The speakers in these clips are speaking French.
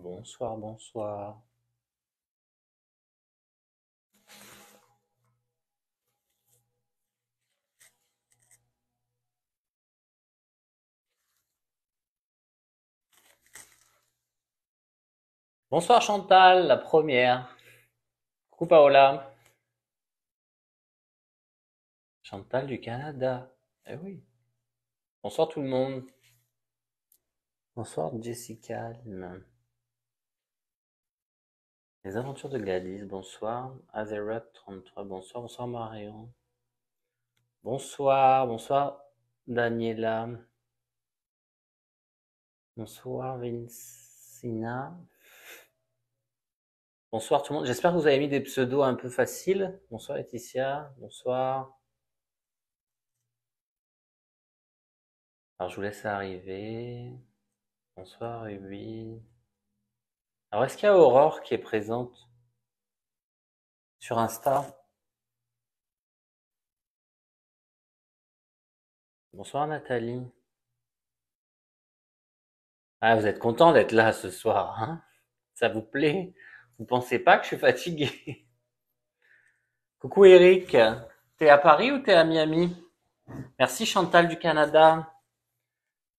Bonsoir, bonsoir. Bonsoir Chantal, la première. Coucou Paola. Chantal du Canada. Eh oui. Bonsoir tout le monde. Bonsoir Jessica. Les aventures de Gladys. Bonsoir. Azeroth 33. Bonsoir. Bonsoir Marion. Bonsoir. Bonsoir Daniela. Bonsoir Vincina. Bonsoir tout le monde. J'espère que vous avez mis des pseudos un peu faciles. Bonsoir Laetitia. Bonsoir. Alors je vous laisse arriver. Bonsoir Ruby. Alors est-ce qu'il y a Aurore qui est présente sur Insta? Bonsoir Nathalie. Ah, vous êtes content d'être là ce soir, hein? Ça vous plaît? Vous pensez pas que je suis fatigué? Coucou Eric. T'es à Paris ou t'es à Miami? Merci Chantal du Canada.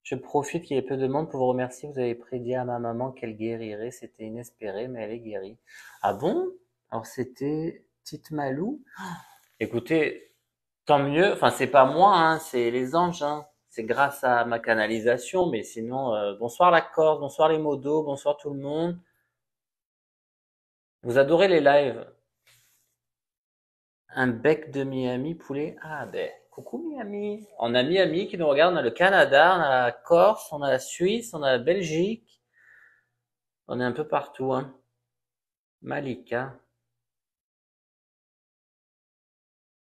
Je profite qu'il y ait peu de monde pour vous remercier. Vous avez prédit à ma maman qu'elle guérirait. C'était inespéré, mais elle est guérie. Ah bon? Alors c'était Tite Malou? Écoutez, tant mieux. Enfin, c'est pas moi, hein, c'est les anges, hein. C'est grâce à ma canalisation, mais sinon, bonsoir la Corse, bonsoir les modos, bonsoir tout le monde. Vous adorez les lives. Un bec de Miami, poulet. Ah ben, coucou Miami. On a Miami qui nous regarde, on a le Canada, on a la Corse, on a la Suisse, on a la Belgique. On est un peu partout, hein. Malika.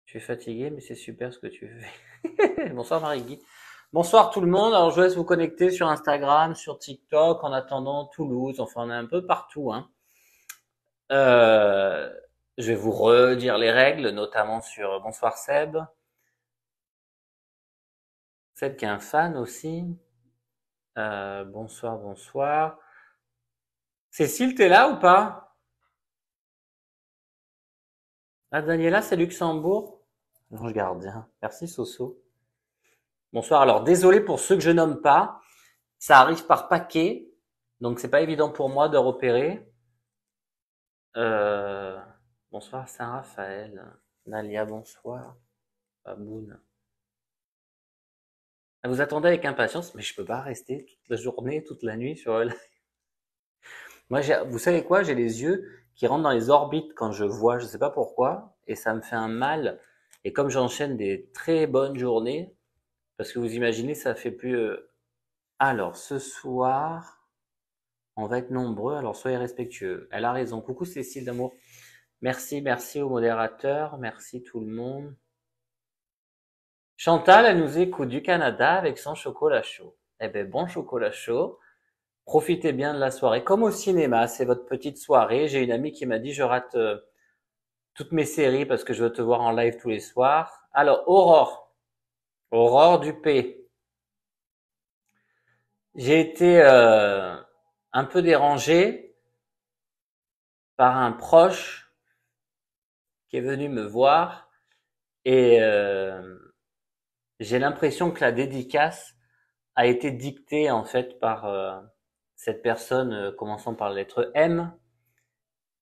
Je suis fatigué, mais c'est super ce que tu fais. Bonsoir Marie-Guy. Bonsoir tout le monde. Alors je vous laisse vous connecter sur Instagram, sur TikTok, en attendant Toulouse. Enfin, on est un peu partout, hein. Euh, je vais vous redire les règles, notamment sur Bonsoir Seb. Seb qui est un fan aussi. Bonsoir, bonsoir. Cécile, t'es là ou pas? Ah, Daniela, c'est Luxembourg. Ange gardien. Merci Soso. Bonsoir. Alors désolé pour ceux que je nomme pas. Ça arrive par paquet, donc c'est pas évident pour moi de repérer. Euh, Bonsoir Saint-Raphaël. Nalia, bonsoir. Baboun. Ah, vous attendez avec impatience, mais je peux pas rester toute la journée, toute la nuit sur le... Moi, vous savez quoi? J'ai les yeux qui rentrent dans les orbites quand je vois, je sais pas pourquoi, et ça me fait un mal. Et comme j'enchaîne des très bonnes journées, parce que vous imaginez, ça fait plus. Alors, ce soir, on va être nombreux, alors soyez respectueux. Elle a raison. Coucou Cécile d'amour. Merci, merci aux modérateurs, merci tout le monde. Chantal, elle nous écoute du Canada avec son chocolat chaud. Eh ben, bon chocolat chaud. Profitez bien de la soirée. Comme au cinéma, c'est votre petite soirée. J'ai une amie qui m'a dit, je rate toutes mes séries parce que je veux te voir en live tous les soirs. Alors, Aurore. Aurore Dupé. J'ai été un peu dérangé par un proche qui est venu me voir et j'ai l'impression que la dédicace a été dictée en fait par cette personne commençant par la lettre M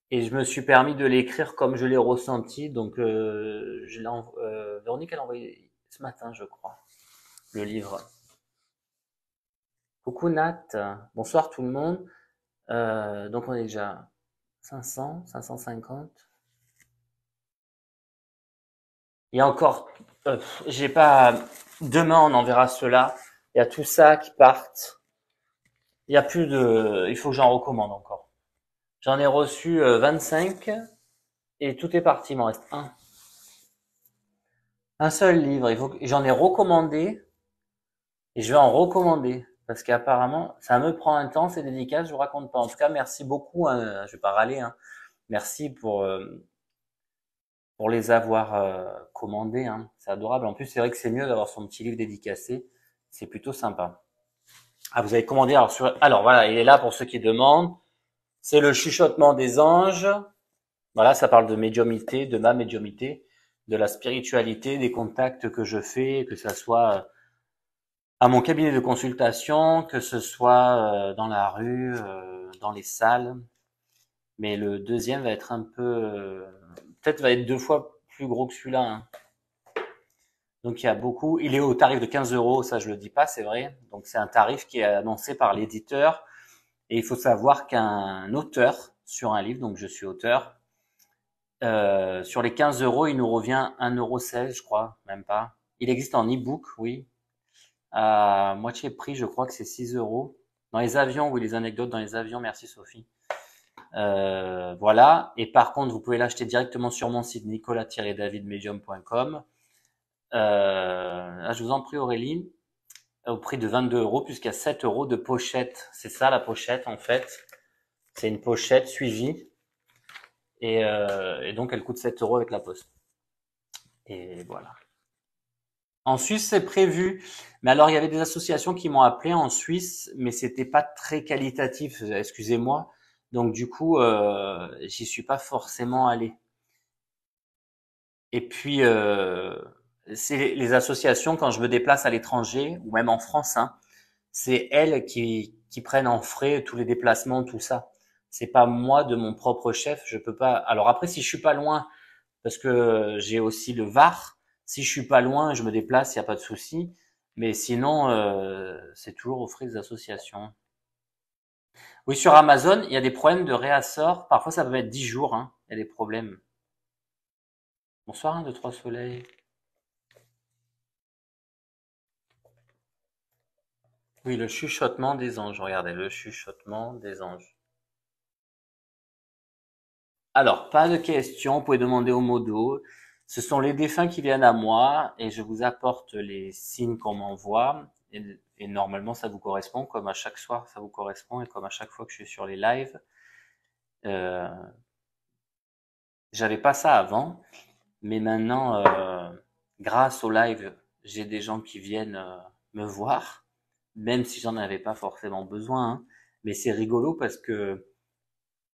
et je me suis permis de l'écrire comme je l'ai ressenti. Donc Véronique elle a envoyé ce matin je crois le livre. Coucou Nat, bonsoir tout le monde. Donc on est déjà 500, 550. Il y a encore, j'ai pas, demain on enverra cela. Il y a tout ça qui partent. Il y a plus de, il faut que j'en recommande encore. J'en ai reçu 25 et tout est parti, il m'en reste un. Un seul livre, j'en ai recommandé et je vais en recommander parce qu'apparemment ça me prend un temps ces dédicaces, je vous raconte pas. En tout cas, merci beaucoup, hein, je vais pas râler, hein. Merci pour les avoir commandés, hein. C'est adorable. En plus, c'est vrai que c'est mieux d'avoir son petit livre dédicacé, c'est plutôt sympa. Ah, vous avez commandé alors voilà, il est là pour ceux qui demandent. C'est le chuchotement des anges. Voilà, ça parle de médiumnité, de ma médiumnité, de la spiritualité, des contacts que je fais, que ça soit à mon cabinet de consultation, que ce soit dans la rue, dans les salles. Mais le deuxième va être un peu, peut-être va être 2 fois plus gros que celui-là, hein. Donc il y a beaucoup. Il est au tarif de 15 euros, ça je le dis pas, c'est vrai. Donc c'est un tarif qui est annoncé par l'éditeur. Et il faut savoir qu'un auteur sur un livre, donc je suis auteur, sur les 15 euros, il nous revient 1,16 €, je crois, même pas. Il existe en e-book, oui. À moitié prix, je crois que c'est 6 euros. Dans les avions, oui, les anecdotes dans les avions, merci Sophie. Voilà. Et par contre, vous pouvez l'acheter directement sur mon site nicolas-davidmedium.com. Je vous en prie Aurélie, au prix de 22 euros, puisqu'il y a 7 euros de pochette. C'est ça la pochette en fait. C'est une pochette suivie. Et donc elle coûte 7 euros avec la poste. Et voilà. En Suisse, c'est prévu. Mais alors, il y avait des associations qui m'ont appelé en Suisse, mais c'était pas très qualitatif, excusez-moi. Donc, du coup, j'y suis pas forcément allé. Et puis, c'est les associations, quand je me déplace à l'étranger, ou même en France, hein, c'est elles qui prennent en frais tous les déplacements, tout ça. C'est pas moi de mon propre chef, je peux pas. Alors après, si je suis pas loin, parce que j'ai aussi le Var. Si je suis pas loin, je me déplace, il n'y a pas de souci. Mais sinon, c'est toujours aux frais des associations. Oui, sur Amazon, il y a des problèmes de réassort. Parfois, ça peut mettre 10 jours, hein. Il y a des problèmes. Bonsoir, 1, 2, 3 soleil. Oui, le chuchotement des anges. Regardez, le chuchotement des anges. Alors, pas de questions, vous pouvez demander au modo. Ce sont les défunts qui viennent à moi et je vous apporte les signes qu'on m'envoie. Et normalement, ça vous correspond, comme à chaque soir, ça vous correspond, et comme à chaque fois que je suis sur les lives. Euh, J'avais pas ça avant, mais maintenant, grâce au live, j'ai des gens qui viennent me voir, même si j'en avais pas forcément besoin, hein. Mais c'est rigolo parce que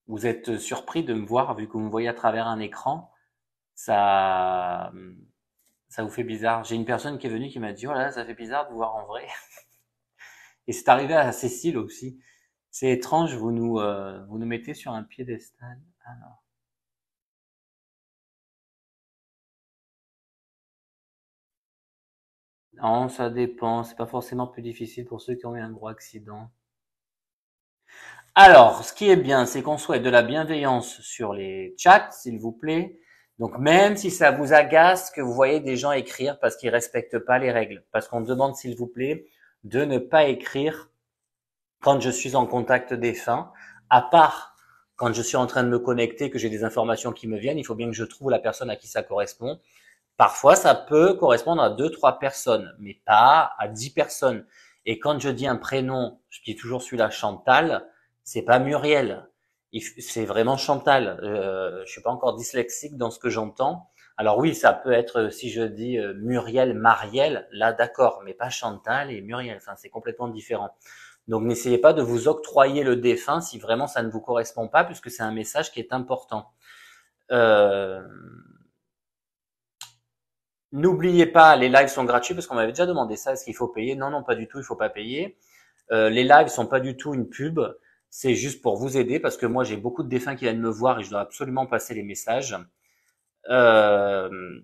vous êtes surpris de me voir, vu que vous me voyez à travers un écran. Ça, ça vous fait bizarre. J'ai une personne qui est venue qui m'a dit, oh là, là, ça fait bizarre de vous voir en vrai. Et c'est arrivé à Cécile aussi. C'est étrange, vous nous mettez sur un piédestal. Alors. Non, ça dépend. C'est pas forcément plus difficile pour ceux qui ont eu un gros accident. Alors, ce qui est bien, c'est qu'on souhaite de la bienveillance sur les chats, s'il vous plaît. Donc, même si ça vous agace que vous voyez des gens écrire parce qu'ils respectent pas les règles, parce qu'on demande, s'il vous plaît, de ne pas écrire quand je suis en contact défunt, à part quand je suis en train de me connecter, que j'ai des informations qui me viennent, il faut bien que je trouve la personne à qui ça correspond. Parfois, ça peut correspondre à 2, 3 personnes, mais pas à 10 personnes. Et quand je dis un prénom, je dis toujours celui-là, Chantal, c'est pas Muriel. C'est vraiment Chantal. Je suis pas encore dyslexique dans ce que j'entends. Alors oui, ça peut être, si je dis Muriel, Marielle, là d'accord, mais pas Chantal et Muriel. Enfin, c'est complètement différent. Donc n'essayez pas de vous octroyer le défunt si vraiment ça ne vous correspond pas, puisque c'est un message qui est important. Euh, N'oubliez pas, les lives sont gratuits, parce qu'on m'avait déjà demandé ça, est-ce qu'il faut payer? Non, non, pas du tout, il faut pas payer. Les lives sont pas du tout une pub, c'est juste pour vous aider, parce que moi j'ai beaucoup de défunts qui viennent me voir et je dois absolument passer les messages. Euh,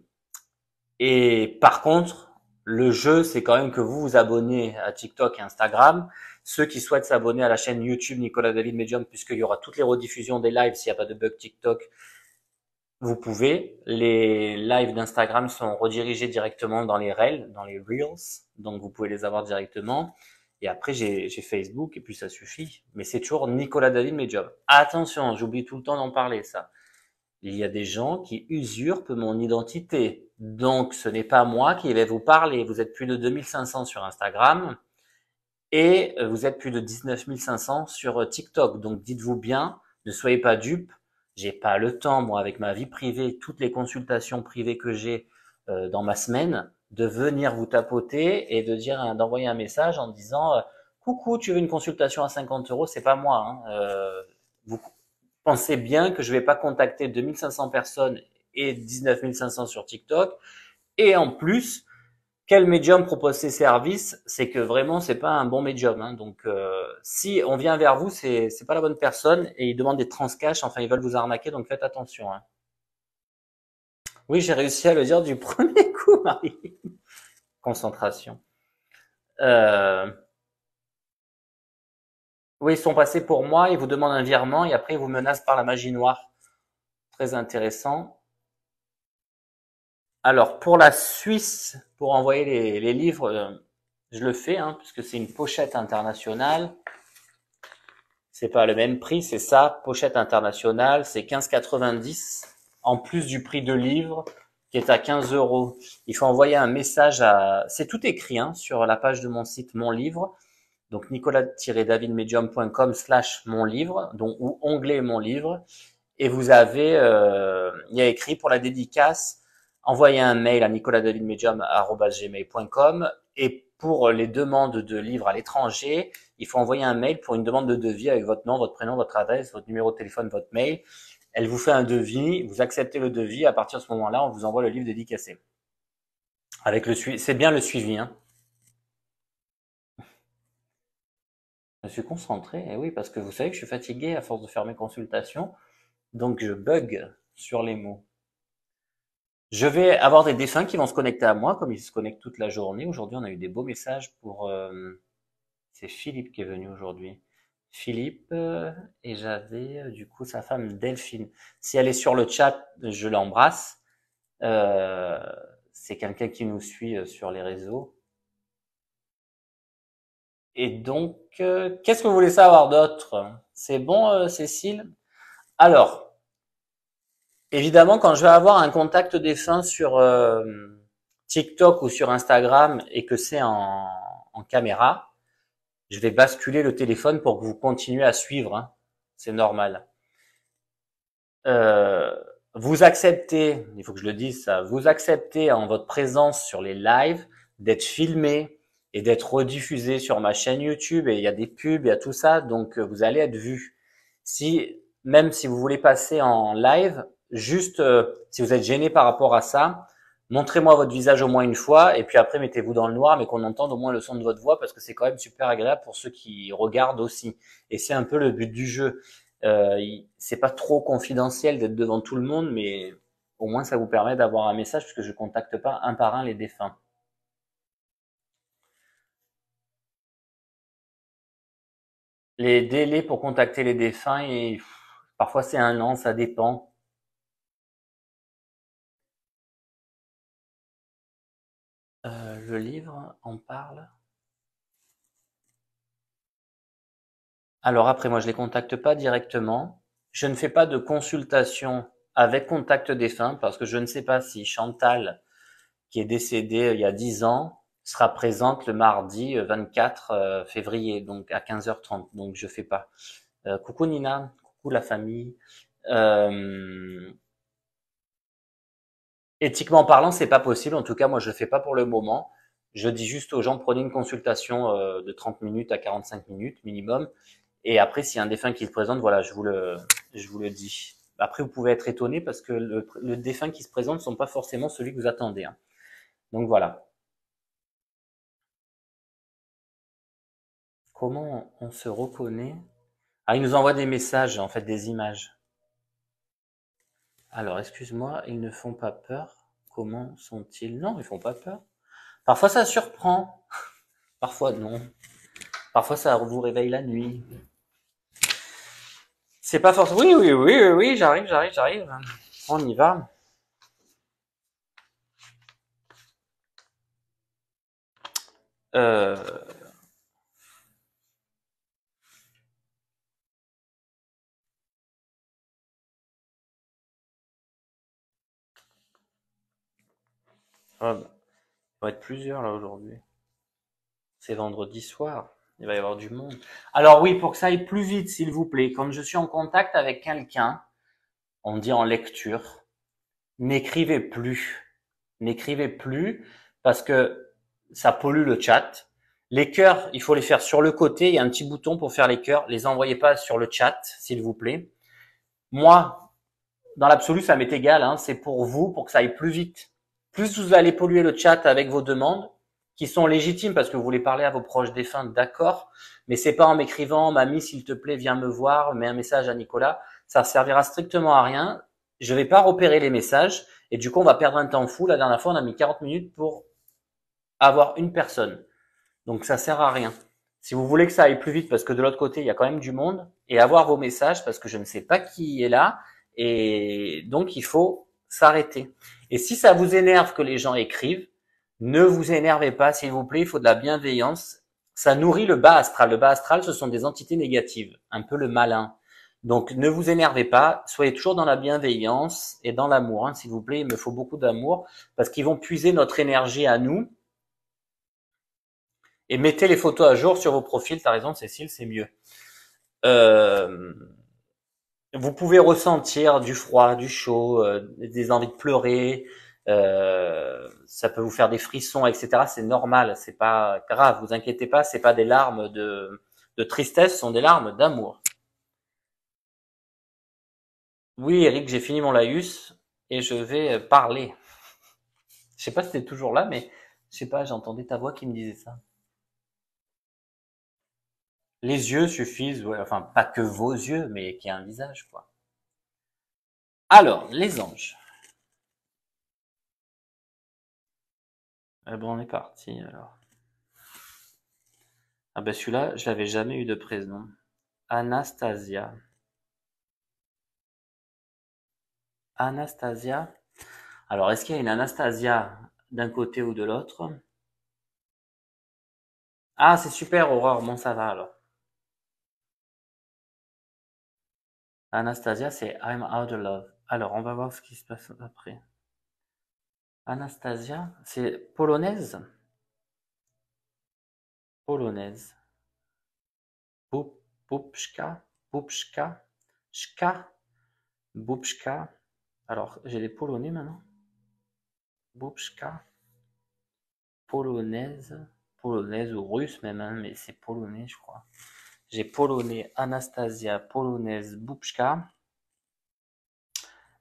et par contre, le jeu, c'est quand même que vous vous abonnez à TikTok et Instagram. Ceux qui souhaitent s'abonner à la chaîne YouTube Nicolas David Medium, puisqu'il y aura toutes les rediffusions des lives s'il n'y a pas de bug TikTok, vous pouvez. Les lives d'Instagram sont redirigés directement dans les Reels, donc vous pouvez les avoir directement. Et après, j'ai Facebook, et puis ça suffit. Mais c'est toujours Nicolas David Medium. Attention, j'oublie tout le temps d'en parler, ça. Il y a des gens qui usurpent mon identité. Donc, ce n'est pas moi qui vais vous parler. Vous êtes plus de 2500 sur Instagram et vous êtes plus de 19 500 sur TikTok. Donc, dites-vous bien, ne soyez pas dupes. J'ai pas le temps, moi, avec ma vie privée, toutes les consultations privées que j'ai dans ma semaine, de venir vous tapoter et de dire, d'envoyer un message en disant coucou, tu veux une consultation à 50 euros? C'est pas moi, hein. pensez bien que je vais pas contacter 2500 personnes et 19 500 sur TikTok. Et en plus, quel médium propose ces services? C'est que vraiment, c'est pas un bon médium. Hein. Donc, si on vient vers vous, c'est pas la bonne personne et ils demandent des transcash. Enfin, ils veulent vous arnaquer, donc faites attention. Hein. Oui, j'ai réussi à le dire du premier coup, Marie. Concentration. Euh, oui, ils sont passés pour moi. Ils vous demandent un virement et après ils vous menacent par la magie noire. Très intéressant. Alors, pour la Suisse, pour envoyer les livres, je le fais, hein, puisque c'est une pochette internationale. C'est pas le même prix, c'est ça, pochette internationale, c'est 15,90 en plus du prix de livre qui est à 15 euros. Il faut envoyer un message à, c'est tout écrit hein, sur la page de mon site Mon Livre, donc nicolas-davidmedium.com/mon livre, donc ou onglet Mon Livre, et vous avez, il y a écrit pour la dédicace, envoyez un mail à nicolasdavidmedium@gmail.com et pour les demandes de livres à l'étranger, il faut envoyer un mail pour une demande de devis avec votre nom, votre prénom, votre adresse, votre numéro de téléphone, votre mail. Elle vous fait un devis, vous acceptez le devis, à partir de ce moment-là, on vous envoie le livre dédicacé. Avec le suivi, c'est bien le suivi, hein. Je me suis concentré, et oui, parce que vous savez que je suis fatigué à force de faire mes consultations, donc je bug sur les mots. Je vais avoir des défunts qui vont se connecter à moi, comme ils se connectent toute la journée. Aujourd'hui, on a eu des beaux messages pour... c'est Philippe qui est venu aujourd'hui. Philippe, et j'avais du coup sa femme Delphine. Si elle est sur le chat, je l'embrasse. Euh, c'est quelqu'un qui nous suit sur les réseaux. Et donc, qu'est-ce que vous voulez savoir d'autre? C'est bon, Cécile? Alors, évidemment, quand je vais avoir un contact défunt sur TikTok ou sur Instagram et que c'est en caméra, je vais basculer le téléphone pour que vous continuez à suivre. Hein. C'est normal. Euh, vous acceptez, il faut que je le dise ça, vous acceptez en votre présence sur les lives d'être filmé et d'être rediffusé sur ma chaîne YouTube et il y a des pubs, il y a tout ça, donc vous allez être vu. Si même si vous voulez passer en live, juste si vous êtes gêné par rapport à ça, montrez-moi votre visage au moins une fois et puis après mettez-vous dans le noir mais qu'on entende au moins le son de votre voix parce que c'est quand même super agréable pour ceux qui regardent aussi. Et c'est un peu le but du jeu. C'est pas trop confidentiel d'être devant tout le monde, mais au moins ça vous permet d'avoir un message puisque je contacte pas un par un les défunts. Les délais pour contacter les défunts, et parfois c'est un an, ça dépend. Le livre en parle. Alors après, moi je les contacte pas directement. Je ne fais pas de consultation avec contact défunt parce que je ne sais pas si Chantal, qui est décédée il y a 10 ans, sera présente le mardi 24 février, donc à 15h30. Donc je fais pas. Coucou Nina, coucou la famille. Euh, Éthiquement parlant, c'est pas possible. En tout cas, moi, je le fais pas pour le moment. Je dis juste aux gens, prenez une consultation de 30 minutes à 45 minutes minimum. Et après, s'il y a un défunt qui se présente, voilà, je vous le dis. Après, vous pouvez être étonné parce que le défunt qui se présente ne sont pas forcément celui que vous attendez. Hein. Donc voilà. Comment on se reconnaît? Ah, ils nous envoient des messages, en fait, des images. Alors, excuse-moi, ils ne font pas peur. Comment sont-ils? Non, ils font pas peur. Parfois, ça surprend. Parfois, non. Parfois, ça vous réveille la nuit. C'est pas forcément... Oui, oui, oui, oui, oui, j'arrive. On y va. Euh... ah bah, il va être plusieurs là aujourd'hui. C'est vendredi soir. Il va y avoir du monde. Alors oui, pour que ça aille plus vite, s'il vous plaît, quand je suis en contact avec quelqu'un, on dit en lecture, n'écrivez plus. N'écrivez plus parce que ça pollue le chat. Les cœurs, il faut les faire sur le côté. Il y a un petit bouton pour faire les cœurs. Les envoyez pas sur le chat, s'il vous plaît. Moi, dans l'absolu, ça m'est égal, hein, c'est pour vous, pour que ça aille plus vite. Plus vous allez polluer le chat avec vos demandes, qui sont légitimes parce que vous voulez parler à vos proches défunts, d'accord, mais c'est pas en m'écrivant, mamie, s'il te plaît, viens me voir, mets un message à Nicolas, ça servira strictement à rien. Je vais pas repérer les messages, et du coup, on va perdre un temps fou. La dernière fois, on a mis 40 minutes pour avoir une personne. Donc, ça sert à rien. Si vous voulez que ça aille plus vite, parce que de l'autre côté, il y a quand même du monde, et avoir vos messages, parce que je ne sais pas qui est là, et donc il faut s'arrêter. Et si ça vous énerve que les gens écrivent, ne vous énervez pas, s'il vous plaît, il faut de la bienveillance. Ça nourrit le bas astral. Le bas astral, ce sont des entités négatives, un peu le malin. Donc ne vous énervez pas, soyez toujours dans la bienveillance et dans l'amour, hein, s'il vous plaît. Il me faut beaucoup d'amour, parce qu'ils vont puiser notre énergie à nous. Et mettez les photos à jour sur vos profils, t'as raison Cécile, c'est mieux. Euh, vous pouvez ressentir du froid, du chaud, des envies de pleurer, ça peut vous faire des frissons, etc. C'est normal, c'est pas grave, vous inquiétez pas, c'est pas des larmes de tristesse, ce sont des larmes d'amour. Oui, Eric, j'ai fini mon laïus et je vais parler. Je sais pas si t'es toujours là, mais je sais pas, j'entendais ta voix qui me disait ça. Les yeux suffisent, ouais, enfin pas que vos yeux, mais qu'il y ait un visage, quoi. Alors, les anges. Eh ben, on est parti, alors. Ah ben, celui-là, je l'avais jamais eu de prénom. Anastasia. Anastasia. Alors, est-ce qu'il y a une Anastasia d'un côté ou de l'autre? Ah, c'est super, Aurore. Bon, ça va, alors. Anastasia, c'est I'm out of love. Alors, on va voir ce qui se passe après. Anastasia, c'est polonaise? Polonaise. Boub, Boubchka, Boubchka, Shka, Boubchka. Alors, j'ai les polonais maintenant. Boubchka, polonaise, polonaise ou russe même, hein, mais c'est polonais, je crois. J'ai polonais, Anastasia, polonaise, Boubchka.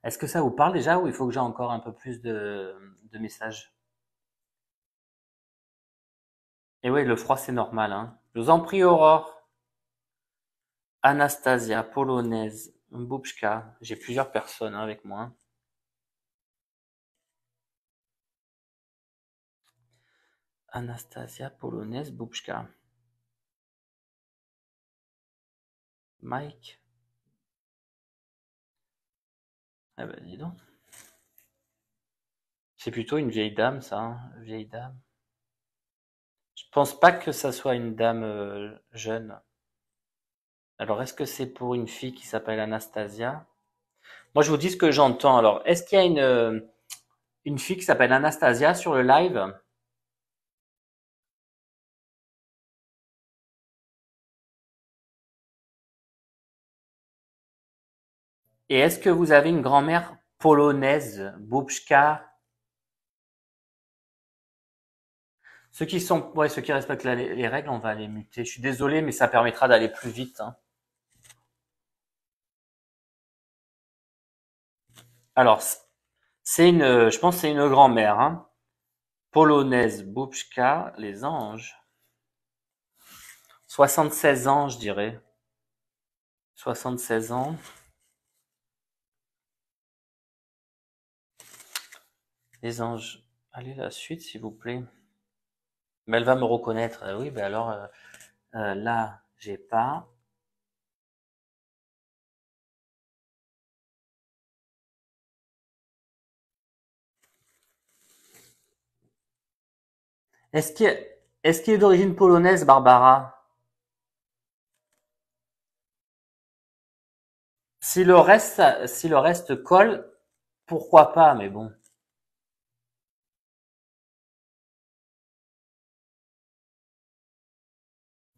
Est-ce que ça vous parle déjà ou il faut que j'ai encore un peu plus de messages? Et oui, le froid c'est normal, hein. Je vous en prie, Aurore. Anastasia, polonaise, Boubchka. J'ai plusieurs personnes, hein, avec moi. Anastasia, polonaise, Boubchka. Mike. Eh ben, dis donc. C'est plutôt une vieille dame, ça, hein, vieille dame. Je pense pas que ça soit une dame jeune. Alors, est-ce que c'est pour une fille qui s'appelle Anastasia? Moi, je vous dis ce que j'entends. Alors, est-ce qu'il y a une fille qui s'appelle Anastasia sur le live? Et est-ce que vous avez une grand-mère polonaise, Boubchka? Ceux qui respectent les règles, on va les muter. Je suis désolé, mais ça permettra d'aller plus vite, hein. Alors, je pense que c'est une grand-mère, hein. Polonaise, Boubchka, les anges. 76 ans, je dirais. 76 ans. Les anges. Allez, la suite, s'il vous plaît. Mais elle va me reconnaître. Oui, ben alors, là, j'ai pas. Est-ce qu'il est d'origine polonaise, Barbara? Si le reste colle, pourquoi pas, mais bon.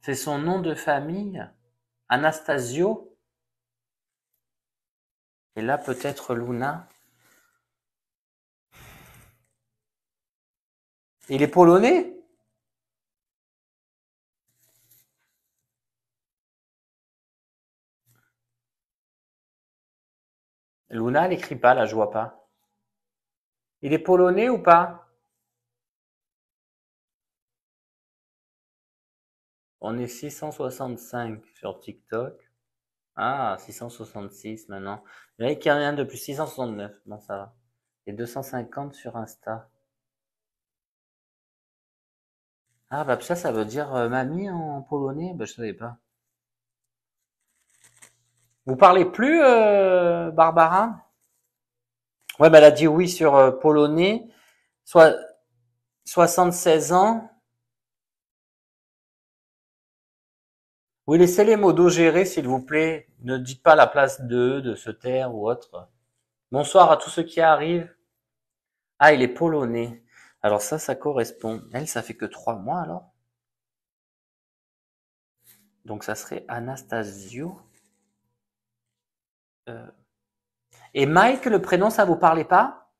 C'est son nom de famille, Anastasio. Et là, peut-être Luna. Il est polonais? Luna, elle écrit pas, là, je vois pas. Il est polonais ou pas? On est 665 sur TikTok. Ah, 666 maintenant. Il y en a qui a rien de plus, 669. Bon, ça va. Et 250 sur Insta. Ah, bah ça veut dire mamie en polonais? Bah, je savais pas. Vous parlez plus, Barbara? Ouais, bah elle a dit oui sur polonais. Soit 76 ans. Oui, laissez les modos gérer, s'il vous plaît. Ne dites pas la place de eux, de se taire ou autre. Bonsoir à tous ceux qui arrivent. Ah, il est polonais. Alors ça correspond. Elle, ça fait que 3 mois alors. Donc ça serait Anastasio. Euh, Et Mike, le prénom, ça vous parlait pas?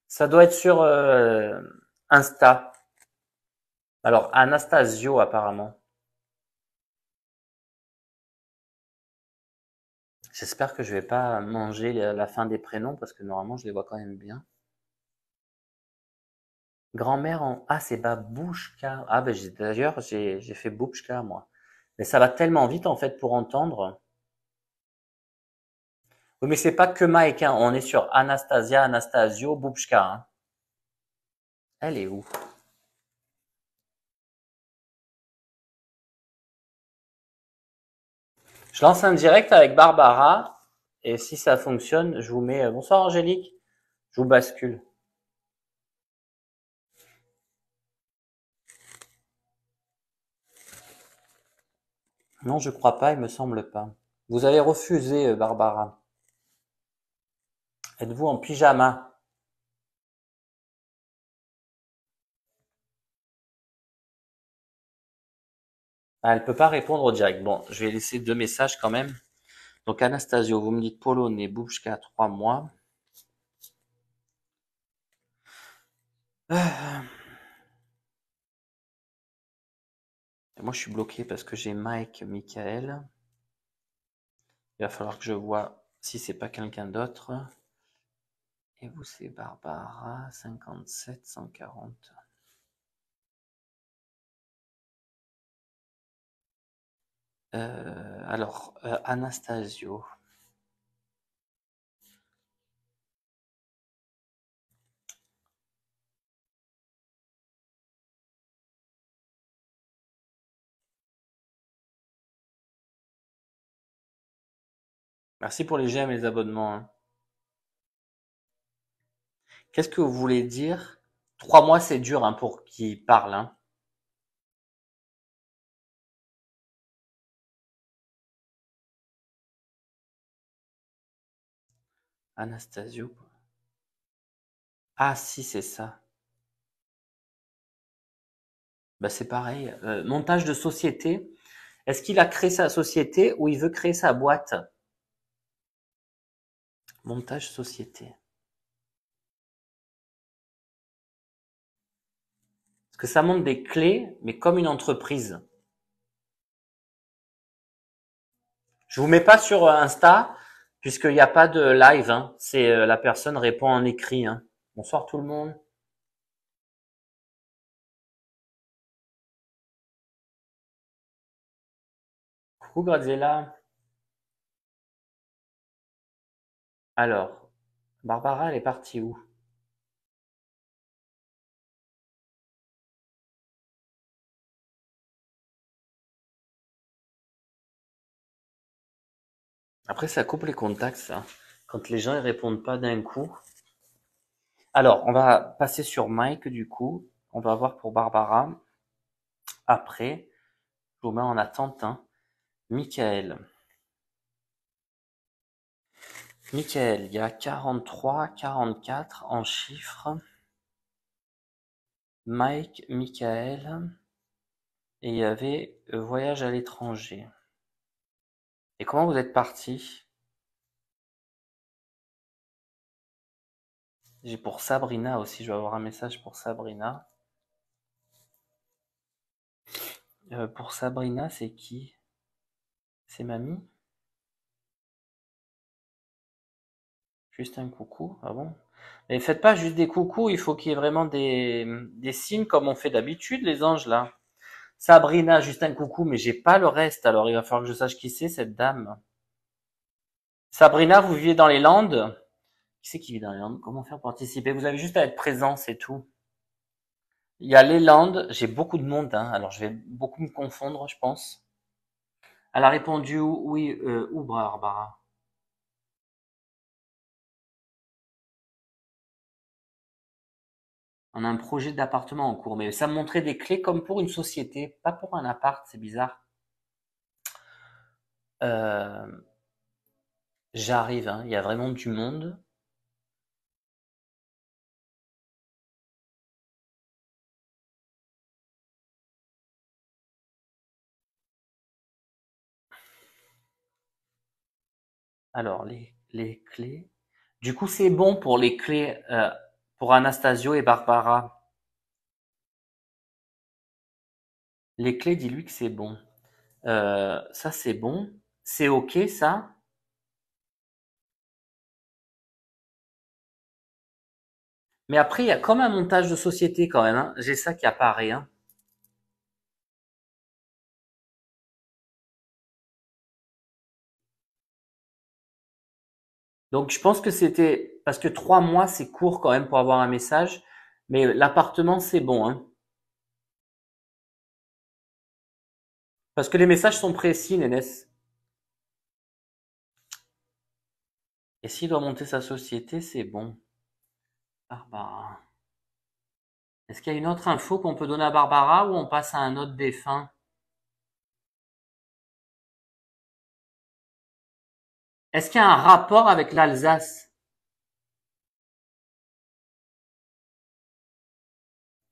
Ça doit être sur Insta. Alors Anastasio apparemment. J'espère que je vais pas manger la fin des prénoms parce que normalement je les vois quand même bien. Grand-mère en... Ah, c'est Babouchka. Ah, ben d'ailleurs, j'ai fait Boubchka, moi. Mais ça va tellement vite, en fait, pour entendre. Oui, mais c'est pas que Mike, hein. On est sur Anastasia, Anastasio, Boubchka, hein. Elle est où? Je lance un direct avec Barbara. Et si ça fonctionne, je vous mets... Bonsoir, Angélique. Je vous bascule. Non, je crois pas, il me semble pas. Vous avez refusé, Barbara. Êtes-vous en pyjama? Ah, elle peut pas répondre au direct. Bon, je vais laisser 2 messages quand même. Donc Anastasio, vous me dites polonais, Boubchka, 3 mois. Moi, je suis bloqué parce que j'ai Mike, Michael. Il va falloir que je vois si c'est pas quelqu'un d'autre. Et vous, c'est Barbara, 57, 140. Alors, Anastasio. Merci pour les j'aime et les abonnements, hein. Qu'est-ce que vous voulez dire? 3 mois, c'est dur, hein, pour qui parle, hein. Anastasio. Ah, si, c'est ça. Bah, c'est pareil. Montage de société. Est-ce qu'il a créé sa société ou il veut créer sa boîte? Montage société. Parce que ça montre des clés, mais comme une entreprise. Je vous mets pas sur Insta, puisqu'il n'y a pas de live, hein. C'est la personne répond en écrit, hein. Bonsoir tout le monde. Coucou Graziella. Alors, Barbara, elle est partie où? Après, ça coupe les contacts, ça. Quand les gens ne répondent pas d'un coup. Alors, on va passer sur Mike, du coup. On va voir pour Barbara. Après, je vous mets en attente, hein. Michael. Michael, il y a 43, 44 en chiffres. Mike, Michael. Et il y avait voyage à l'étranger. Et comment vous êtes parti? J'ai pour Sabrina aussi, je vais avoir un message pour Sabrina. Pour Sabrina, c'est qui? C'est mamie? Juste un coucou, ah bon? Mais faites pas juste des coucous, il faut qu'il y ait vraiment des signes comme on fait d'habitude, les anges, là. Sabrina, juste un coucou, mais j'ai pas le reste, alors il va falloir que je sache qui c'est, cette dame. Sabrina, vous vivez dans les Landes? Qui c'est qui vit dans les Landes? Comment faire pour participer? Vous avez juste à être présent, c'est tout. Il y a les Landes, j'ai beaucoup de monde, hein, alors je vais beaucoup me confondre, je pense. Elle a répondu oui, où Barbara? On a un projet d'appartement en cours, mais ça me montrait des clés comme pour une société, pas pour un appart, c'est bizarre. Euh, J'arrive, hein, il y a vraiment du monde. Alors, les clés. Du coup, c'est bon pour les clés pour Anastasio et Barbara. Les clés, dis-lui que c'est bon. Ça, c'est bon. C'est OK, ça. Mais après, il y a comme un montage de société quand même, hein. J'ai ça qui apparaît, hein. Donc, je pense que c'était parce que 3 mois, c'est court quand même pour avoir un message. Mais l'appartement, c'est bon, hein. Parce que les messages sont précis, Nénès. Et s'il doit monter sa société, c'est bon. Barbara. Est-ce qu'il y a une autre info qu'on peut donner à Barbara ou on passe à un autre défunt? Est-ce qu'il y a un rapport avec l'Alsace?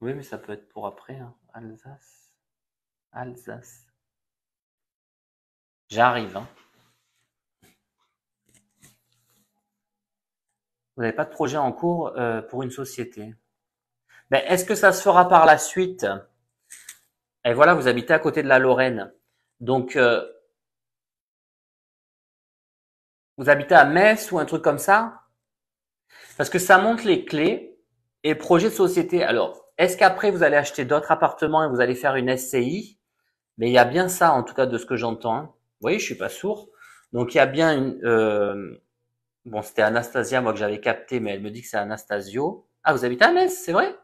Oui, mais ça peut être pour après, hein. Alsace. Alsace. J'arrive, hein. Vous n'avez pas de projet en cours pour une société. Mais est-ce que ça se fera par la suite? Et voilà, vous habitez à côté de la Lorraine. Donc, vous habitez à Metz ou un truc comme ça? Parce que ça montre les clés et projet de société. Alors, est-ce qu'après vous allez acheter d'autres appartements et vous allez faire une SCI? Mais il y a bien ça, en tout cas, de ce que j'entends, hein. Vous voyez, je suis pas sourd. Donc, il y a bien une... bon, c'était Anastasia, moi, que j'avais capté, mais elle me dit que c'est Anastasio. Ah, vous habitez à Metz, c'est vrai?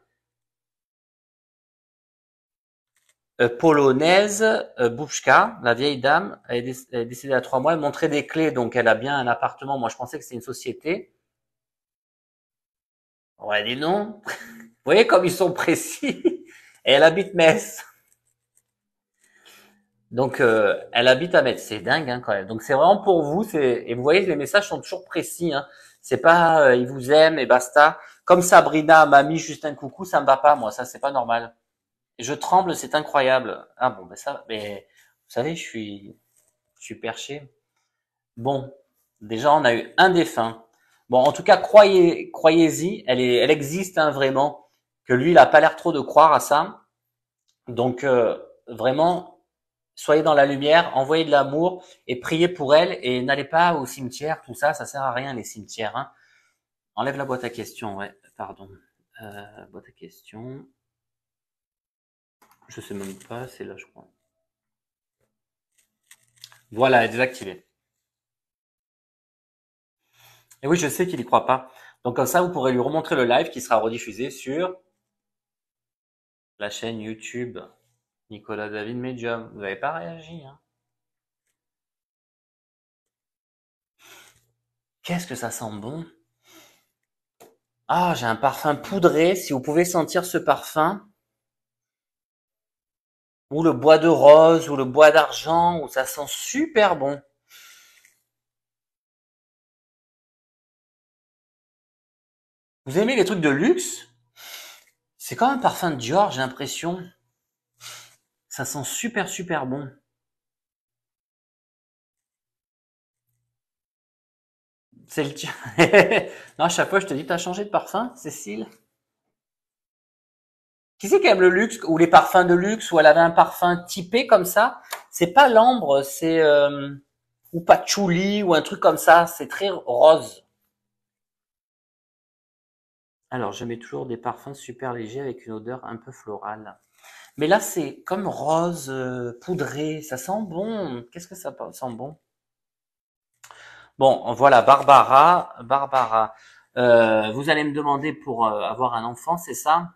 Polonaise, Boubchka, la vieille dame, elle est décédée à 3 mois. Elle montrait des clés, donc elle a bien un appartement. Moi, je pensais que c'était une société. Ouais, dis non. Vous voyez comme ils sont précis. Et elle habite Metz. Donc, elle habite à Metz. C'est dingue, hein, quand même. Donc, c'est vraiment pour vous. Et vous voyez, les messages sont toujours précis, hein. C'est pas, ils vous aiment et basta. Comme Sabrina m'a mis juste un coucou, ça me va pas, moi. Ça, c'est pas normal. Je tremble, c'est incroyable. Ah bon, ben ça, mais vous savez, je suis perché. Bon, déjà, on a eu un défunt. Bon, en tout cas, croyez-y, elle existe, hein, vraiment. Que lui, il a pas l'air trop de croire à ça. Donc, vraiment, soyez dans la lumière, envoyez de l'amour et priez pour elle et n'allez pas au cimetière, tout ça, ça sert à rien les cimetières, hein. Enlève la boîte à questions, ouais, pardon. Boîte à questions. Je sais même pas, c'est là, je crois. Voilà, elle est désactivée. Et oui, je sais qu'il y croit pas. Donc comme ça, vous pourrez lui remontrer le live qui sera rediffusé sur la chaîne YouTube Nicolas David Medium. Vous n'avez pas réagi, hein? Qu'est-ce que ça sent bon? Ah, j'ai un parfum poudré. Si vous pouvez sentir ce parfum, ou le bois de rose, ou le bois d'argent, ou ça sent super bon. Vous aimez les trucs de luxe? C'est comme un parfum de Dior, j'ai l'impression. Ça sent super super bon. C'est le tien. Non, à chaque fois je te dis, t'as changé de parfum, Cécile? Qui c'est qui aime le luxe ou les parfums de luxe ou elle avait un parfum typé comme ça? C'est pas l'ambre, c'est ou patchouli ou un truc comme ça. C'est très rose. Alors, je mets toujours des parfums super légers avec une odeur un peu florale. Mais là, c'est comme rose poudré. Ça sent bon. Qu'est-ce que ça sent bon? Bon, voilà, Barbara. Barbara, vous allez me demander pour avoir un enfant, c'est ça?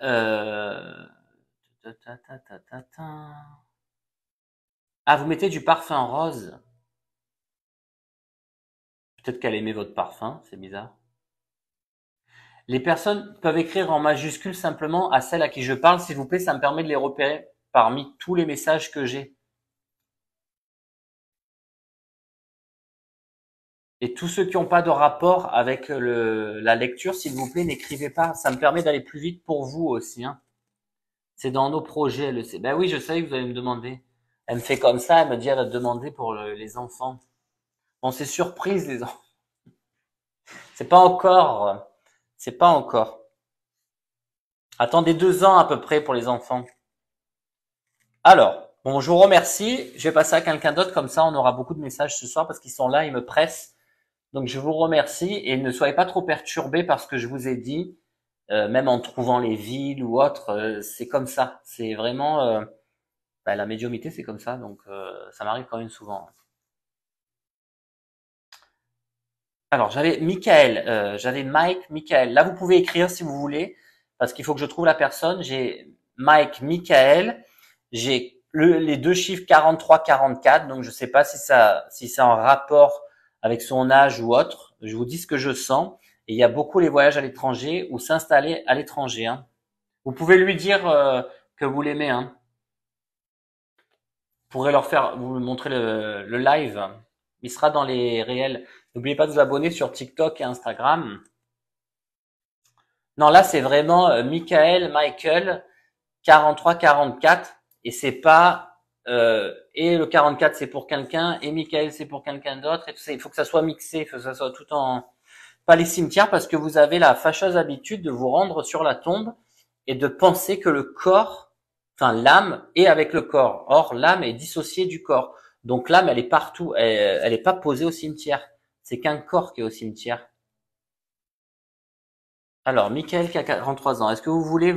Euh... ta, ta, ta, ta, ta, ta. Ah, vous mettez du parfum rose. Peut-être qu'elle aimait votre parfum, c'est bizarre. Les personnes peuvent écrire en majuscule simplement à celle à qui je parle, s'il vous plaît, ça me permet de les repérer parmi tous les messages que j'ai. Et tous ceux qui n'ont pas de rapport avec la lecture, s'il vous plaît, n'écrivez pas. Ça me permet d'aller plus vite pour vous aussi, hein. C'est dans nos projets, elle le sait. Ben oui, je savais que vous allez me demander. Elle me fait comme ça, elle me dit, elle va te demander pour les enfants. Bon, c'est surprise, les enfants. C'est pas encore. C'est pas encore. Attendez 2 ans à peu près pour les enfants. Alors, bon, je vous remercie. Je vais passer à quelqu'un d'autre, comme ça on aura beaucoup de messages ce soir parce qu'ils sont là, ils me pressent. Donc je vous remercie et ne soyez pas trop perturbés par ce que je vous ai dit, même en trouvant les villes ou autres, c'est comme ça. C'est vraiment la médiumnité, c'est comme ça, donc ça m'arrive quand même souvent. Alors j'avais Michael, j'avais Mike, Michael. Là vous pouvez écrire si vous voulez, parce qu'il faut que je trouve la personne. J'ai Mike, Michael. J'ai les deux chiffres 43, 44, donc je sais pas si c'est en rapport avec son âge ou autre. Je vous dis ce que je sens. Et il y a beaucoup les voyages à l'étranger ou s'installer à l'étranger, hein. Vous pouvez lui dire que vous l'aimez, hein. Vous pourrez leur faire, vous montrer le live. Il sera dans les réels. N'oubliez pas de vous abonner sur TikTok et Instagram. Non, là c'est vraiment Michael, 43-44, et c'est pas et le 44 c'est pour quelqu'un et Michael c'est pour quelqu'un d'autre et tout ça. Il faut que ça soit mixé, il faut que ça soit tout en pas les cimetières parce que vous avez la fâcheuse habitude de vous rendre sur la tombe et de penser que le corps, enfin l'âme est avec le corps. Or l'âme est dissociée du corps. Donc l'âme elle est partout, elle est pas posée au cimetière. C'est qu'un corps qui est au cimetière. Alors Michael qui a 43 ans, est-ce que vous voulez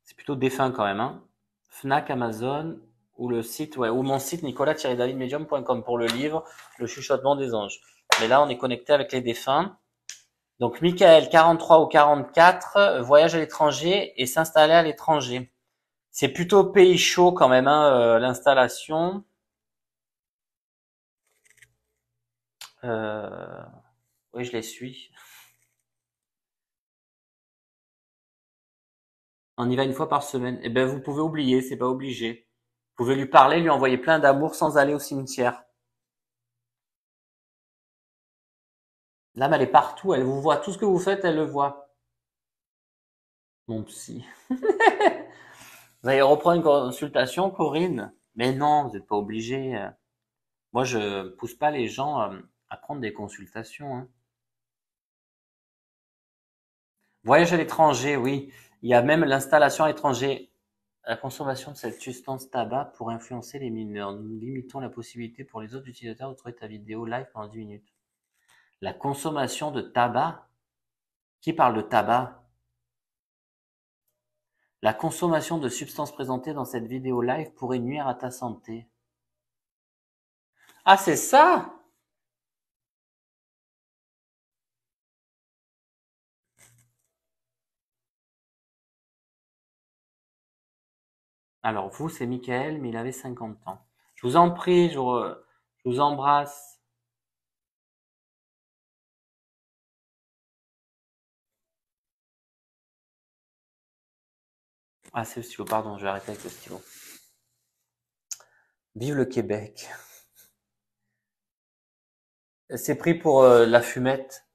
c'est plutôt défunt quand même, hein. Fnac, Amazon, ou le site, ouais, ou mon site nicolas-davidmedium.com pour le livre Le chuchotement des anges. Mais là, on est connecté avec les défunts. Donc, Michael, 43 ou 44, voyage à l'étranger et s'installer à l'étranger. C'est plutôt pays chaud quand même, hein, l'installation. Euh, oui, je les suis. On y va une fois par semaine. Eh ben, vous pouvez oublier, c'est pas obligé. Vous pouvez lui parler, lui envoyer plein d'amour sans aller au cimetière. L'âme, elle est partout, elle vous voit. Tout ce que vous faites, elle le voit. Mon psy. Vous allez reprendre une consultation, Corinne? Mais non, vous n'êtes pas obligé. Moi, je pousse pas les gens à prendre des consultations, hein. Voyage à l'étranger, oui. Il y a même l'installation à l'étranger. La consommation de cette substance tabac pour influencer les mineurs. Nous limitons la possibilité pour les autres utilisateurs de trouver ta vidéo live pendant 10 minutes. La consommation de tabac? Qui parle de tabac? La consommation de substances présentées dans cette vidéo live pourrait nuire à ta santé. Ah, c'est ça? Alors vous, c'est Michael, mais il avait 50 ans. Je vous en prie, je vous embrasse. Ah, c'est le stylo, pardon, je vais arrêter avec le stylo. Vive le Québec. C'est pris pour la fumette.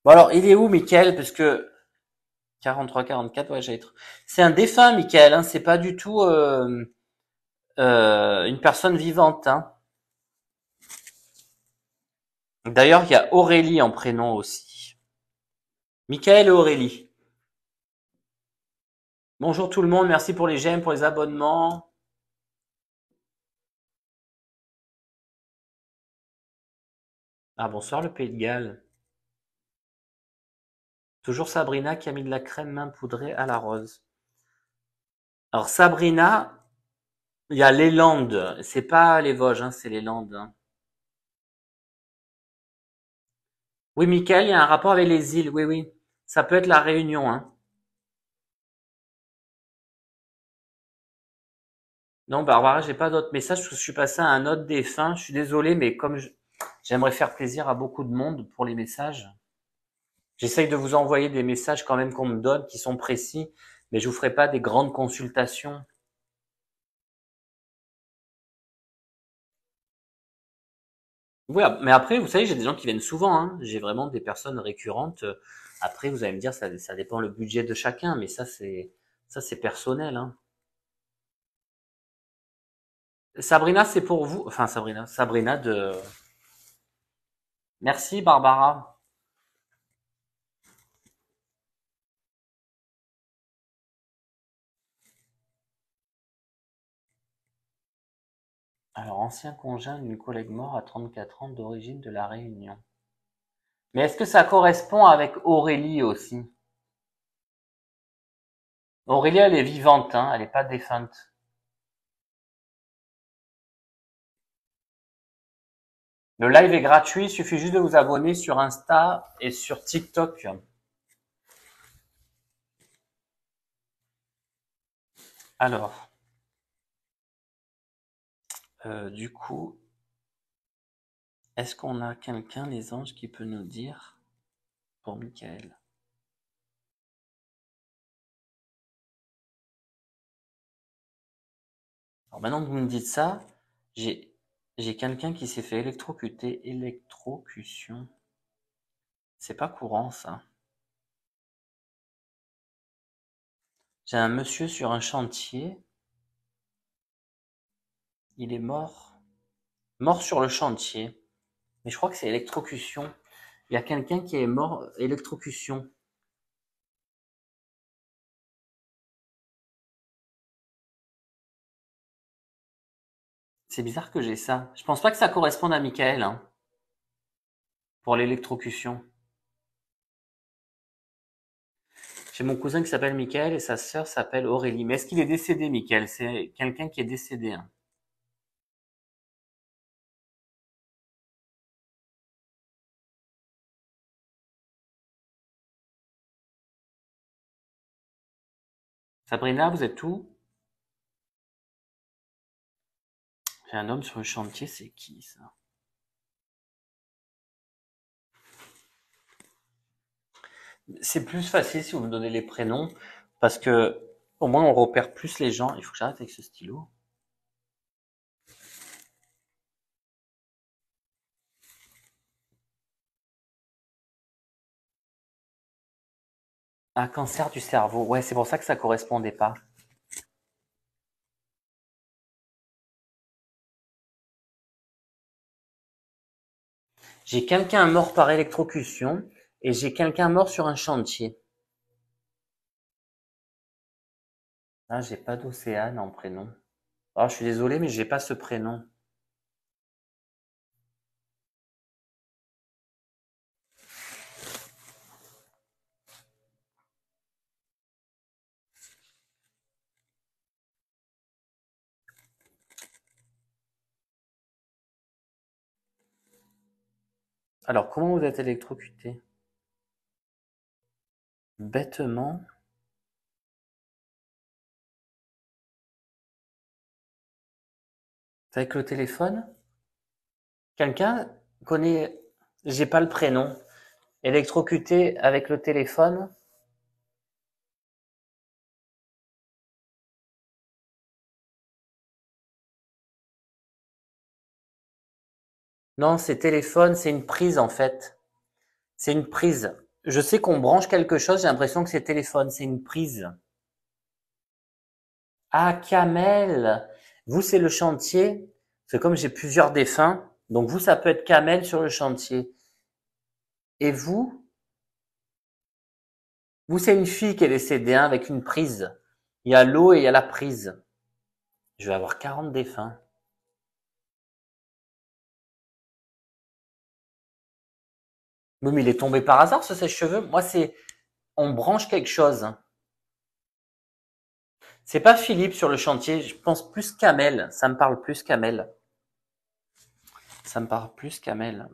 Bon alors, il est où, Michael? Parce que 43, 44, ouais, j'ai être. C'est un défunt, Michael, hein, c'est pas du tout une personne vivante, hein. D'ailleurs, il y a Aurélie en prénom aussi. Michael et Aurélie. Bonjour tout le monde, merci pour les j'aime, pour les abonnements. Ah, bonsoir le Pays de Galles. Toujours Sabrina qui a mis de la crème main poudrée à la rose. Alors Sabrina, il y a les Landes. C'est pas les Vosges, hein, c'est les Landes, hein. Oui, Michael, il y a un rapport avec les îles. Oui, oui. Ça peut être la Réunion, hein. Non, Barbara, j'ai pas d'autres messages parce que je suis passé à un autre défunt. Je suis désolé, mais j'aimerais faire plaisir à beaucoup de monde pour les messages. J'essaye de vous envoyer des messages quand même qu'on me donne qui sont précis, mais je vous ferai pas des grandes consultations. Oui, mais après, vous savez, j'ai des gens qui viennent souvent, hein. J'ai vraiment des personnes récurrentes. Après, vous allez me dire, ça dépend le budget de chacun, mais ça c'est personnel, hein. Sabrina, c'est pour vous. Enfin, Sabrina de. Merci, Barbara. Alors, ancien conjoint d'une collègue mort à 34 ans d'origine de la Réunion. Mais est-ce que ça correspond avec Aurélie aussi? Aurélie, elle est vivante, hein, elle n'est pas défunte. Le live est gratuit, il suffit juste de vous abonner sur Insta et sur TikTok. Alors, du coup, est-ce qu'on a quelqu'un, les anges, qui peut nous dire pour Michael? Alors maintenant que vous me dites ça, j'ai j'ai quelqu'un qui s'est fait électrocuter. Électrocution. C'est pas courant ça. J'ai un monsieur sur un chantier. Il est mort. Mort sur le chantier. Mais je crois que c'est électrocution. Il y a quelqu'un qui est mort électrocution. C'est bizarre que j'ai ça. Je pense pas que ça corresponde à Michael, hein, pour l'électrocution. J'ai mon cousin qui s'appelle Michael et sa sœur s'appelle Aurélie. Mais est-ce qu'il est décédé, Michael? C'est quelqu'un qui est décédé, hein. Sabrina, vous êtes où? J'ai un homme sur le chantier, c'est qui ça? C'est plus facile si vous me donnez les prénoms, parce que au moins on repère plus les gens. Il faut que j'arrête avec ce stylo. Un cancer du cerveau. Ouais, c'est pour ça que ça correspondait pas. J'ai quelqu'un mort par électrocution et j'ai quelqu'un mort sur un chantier. Ah, j'ai pas d'Océane en prénom. Ah, je suis désolé, mais j'ai pas ce prénom. Alors, comment vous êtes électrocuté? Bêtement. C'est avec le téléphone? Quelqu'un connaît. J'ai pas le prénom. Électrocuté avec le téléphone? Non, c'est téléphone, c'est une prise en fait. C'est une prise. Je sais qu'on branche quelque chose, j'ai l'impression que c'est téléphone, c'est une prise. Ah, Kamel! Vous, c'est le chantier. C'est comme j'ai plusieurs défunts. Donc vous, ça peut être Kamel sur le chantier. Et vous, c'est une fille qui est décédée, hein, avec une prise. Il y a l'eau et il y a la prise. Je vais avoir 40 défunts. Oui, mais il est tombé par hasard, ce sèche-cheveux. Moi, c'est, on branche quelque chose. C'est pas Philippe sur le chantier. Je pense plus Kamel. Ça me parle plus Kamel. Ça me parle plus Kamel.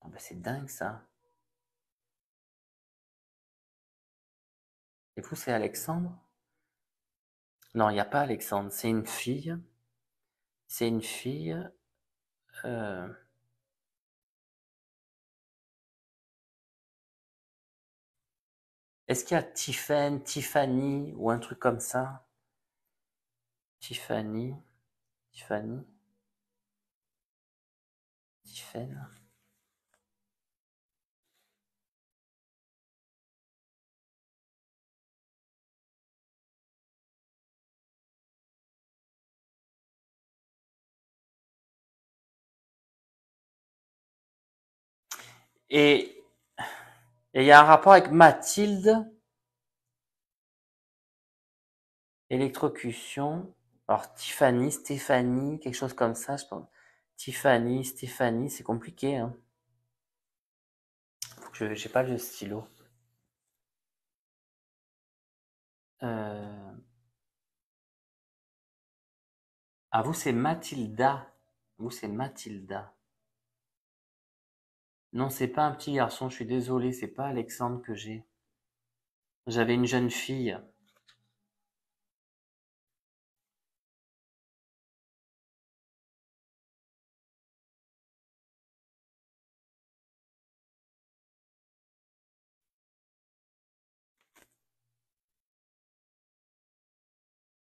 Oh, bah, c'est dingue, ça. Et vous, c'est Alexandre? Non, il n'y a pas Alexandre. C'est une fille. C'est une fille. euh, Est-ce qu'il y a Tiffany ou un truc comme ça? Tiffany, Tiffany, Tiffen. Et il y a un rapport avec Mathilde, électrocution. Alors Tiffany, Stéphanie, quelque chose comme ça, je pense. Tiffany, Stéphanie, c'est compliqué, hein. J'ai pas le stylo. Euh, Ah, vous, c'est Mathilda. Vous, c'est Mathilda. Non, c'est pas un petit garçon, je suis désolé, c'est pas Alexandre que j'ai. J'avais une jeune fille.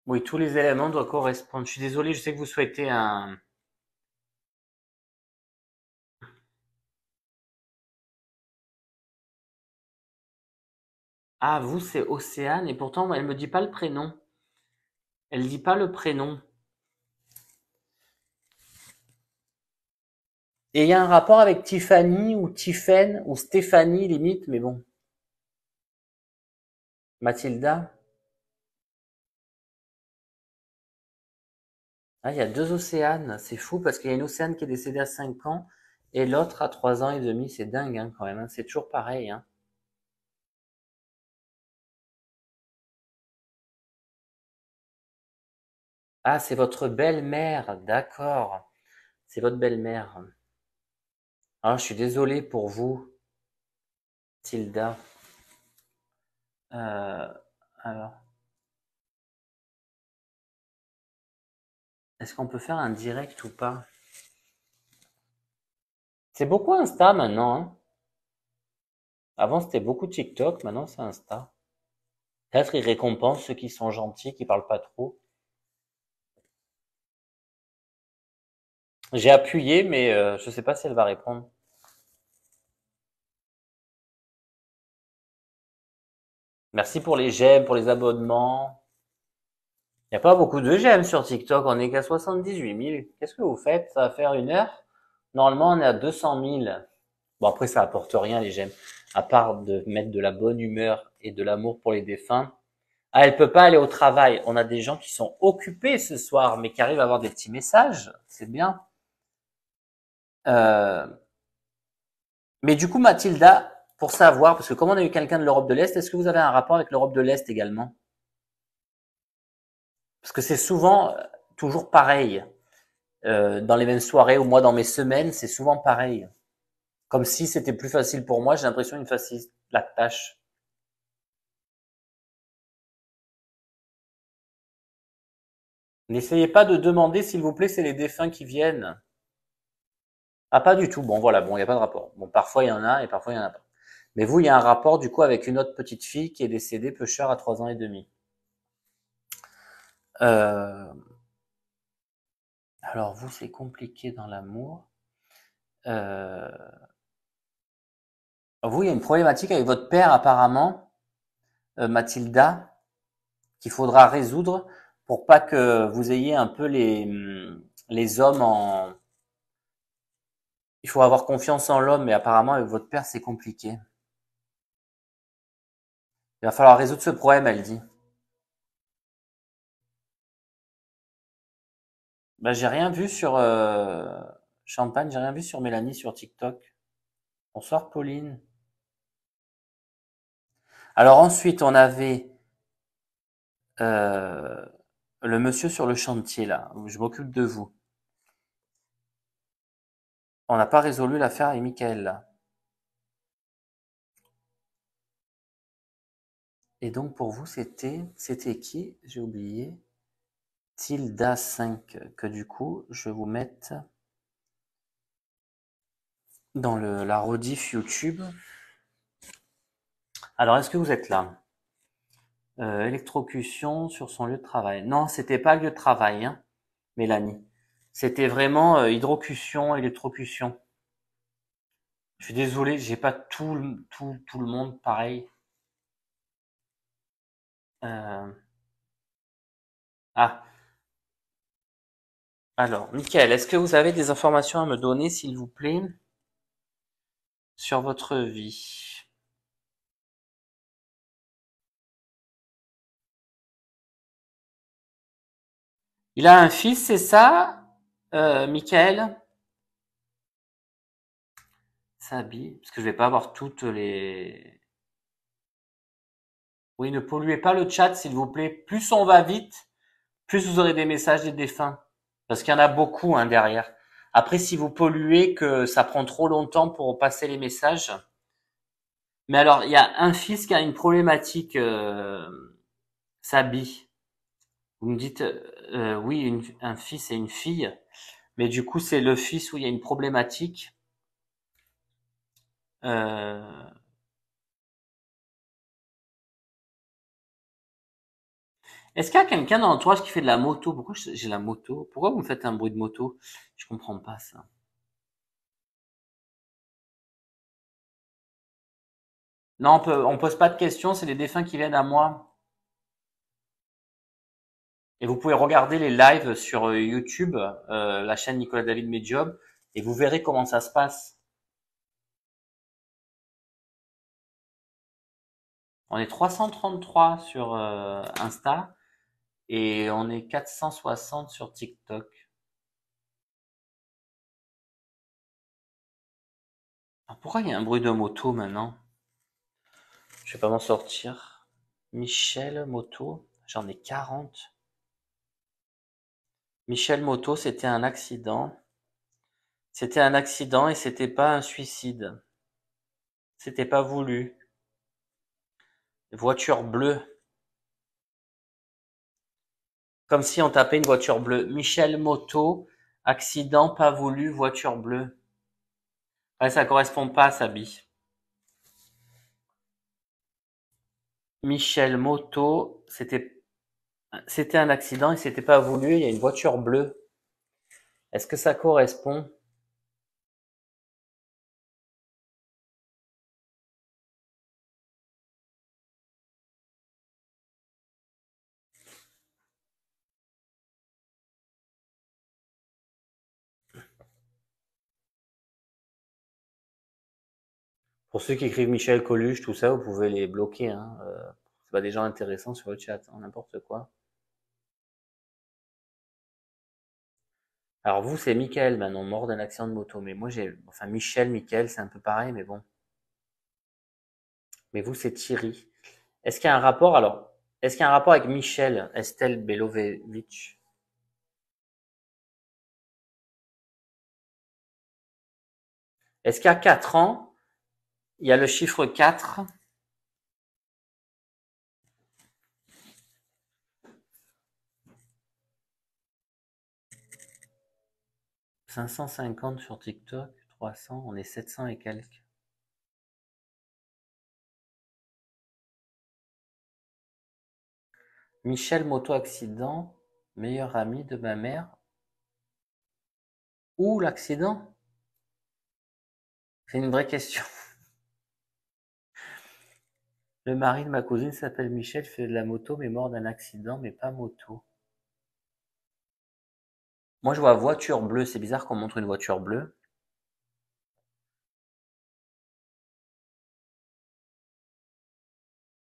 Oui, tous les éléments doivent correspondre. Je suis désolé, je sais que vous souhaitez un... Ah, vous, c'est Océane, et pourtant, elle me dit pas le prénom. Elle dit pas le prénom. Et il y a un rapport avec Tiffany, ou Tiffen, ou Stéphanie, limite, mais bon. Mathilda. Ah, il y a deux Océanes. C'est fou, parce qu'il y a une Océane qui est décédée à 5 ans, et l'autre à 3 ans et demi. C'est dingue, hein, quand même, hein. C'est toujours pareil, hein. Ah, c'est votre belle-mère, d'accord. C'est votre belle-mère. Ah, je suis désolé pour vous, Tilda. Euh, alors, est-ce qu'on peut faire un direct ou pas? C'est beaucoup Insta maintenant, hein. Avant, c'était beaucoup TikTok, maintenant c'est Insta. Peut-être ils récompensent ceux qui sont gentils, qui parlent pas trop. J'ai appuyé, mais je sais pas si elle va répondre. Merci pour les j'aime, pour les abonnements. Il n'y a pas beaucoup de j'aime sur TikTok, on est qu'à 78 000. Qu'est-ce que vous faites? Ça va faire 1 heure? Normalement, on est à 200 000. Bon, après, ça apporte rien, les j'aime. À part de mettre de la bonne humeur et de l'amour pour les défunts. Ah, elle peut pas aller au travail. On a des gens qui sont occupés ce soir, mais qui arrivent à avoir des petits messages. C'est bien. Euh, mais du coup, Mathilda, pour savoir, parce que comme on a eu quelqu'un de l'Europe de l'Est, est-ce que vous avez un rapport avec l'Europe de l'Est également? Parce que c'est souvent toujours pareil. Dans les mêmes soirées ou moi dans mes semaines, c'est souvent pareil. Comme si c'était plus facile pour moi, j'ai l'impression qu'il me facilite la tâche. N'essayez pas de demander, s'il vous plaît, c'est les défunts qui viennent. Ah, pas du tout. Bon, voilà, bon, il n'y a pas de rapport. Bon, parfois il y en a et parfois il n'y en a pas. Mais vous, il y a un rapport du coup avec une autre petite fille qui est décédée peu cher à 3 ans et demi. Euh, alors vous, c'est compliqué dans l'amour. Euh, vous, il y a une problématique avec votre père apparemment, Mathilda, qu'il faudra résoudre pour pas que vous ayez un peu les hommes en... Il faut avoir confiance en l'homme, mais apparemment avec votre père, c'est compliqué. Il va falloir résoudre ce problème, elle dit. Bah, j'ai rien vu sur Champagne, j'ai rien vu sur Mélanie sur TikTok. Bonsoir Pauline. Alors ensuite, on avait euh, le monsieur sur le chantier là, où je m'occupe de vous. On n'a pas résolu l'affaire avec Michael là. Et donc pour vous, c'était qui? J'ai oublié. Tilda 5, que du coup, je vais vous mettre dans la rediff YouTube. Alors, est-ce que vous êtes là? Électrocution sur son lieu de travail. Non, c'était pas lieu de travail, hein, Mélanie. C'était vraiment hydrocution, électrocution. Je suis désolé, j'ai pas tout le monde pareil. Euh, Ah, alors, Mickaël, est-ce que vous avez des informations à me donner, s'il vous plaît, sur votre vie? Il a un fils, c'est ça, Mickaël? Sabi, parce que je vais pas avoir toutes les... Oui, ne polluez pas le chat, s'il vous plaît. Plus on va vite, plus vous aurez des messages des défunts. Parce qu'il y en a beaucoup, hein, derrière. Après, si vous polluez, que ça prend trop longtemps pour passer les messages. Mais alors, il y a un fils qui a une problématique, Sabi. Vous me dites, oui, un fils et une fille. Mais du coup, c'est le fils où il y a une problématique. Euh, Est-ce qu'il y a quelqu'un dans l'entourage qui fait de la moto? Pourquoi j'ai la moto? Pourquoi vous me faites un bruit de moto? Je comprends pas ça. Non, on pose pas de questions, c'est les défunts qui viennent à moi. Et vous pouvez regarder les lives sur YouTube, la chaîne Nicolas David Medium, et vous verrez comment ça se passe. On est 333 sur Insta et on est 460 sur TikTok. Ah, pourquoi il y a un bruit de moto maintenant? Je vais pas m'en sortir. Michel Moto, j'en ai 40. Michel Moto, c'était un accident. C'était un accident et c'était pas un suicide. C'était pas voulu. Voiture bleue. Comme si on tapait une voiture bleue. Michel Moto, accident pas voulu, voiture bleue. Ouais, ça correspond pas à Sabi. Michel Moto, c'était un accident et c'était pas voulu, il y a une voiture bleue. Est-ce que ça correspond? Pour ceux qui écrivent Michel Coluche, tout ça, vous pouvez les bloquer, hein. C'est pas des gens intéressants sur le chat, hein, n'importe quoi. Alors vous, c'est Michael maintenant, mort d'un accident de moto. Mais moi, enfin, Michel, Michael, c'est un peu pareil, mais bon. Mais vous, c'est Thierry. Est-ce qu'il y a un rapport, alors, est-ce qu'il y a un rapport avec Michel, Estelle Belovevic? Est-ce qu'il y a 4 ans, il y a le chiffre 4, 550 sur TikTok, 300, on est 700 et quelques. Michel moto accident, meilleur ami de ma mère. Où l'accident? C'est une vraie question. Le mari de ma cousine s'appelle Michel, fait de la moto, mais mort d'un accident, mais pas moto. Moi, je vois voiture bleue. C'est bizarre qu'on montre une voiture bleue.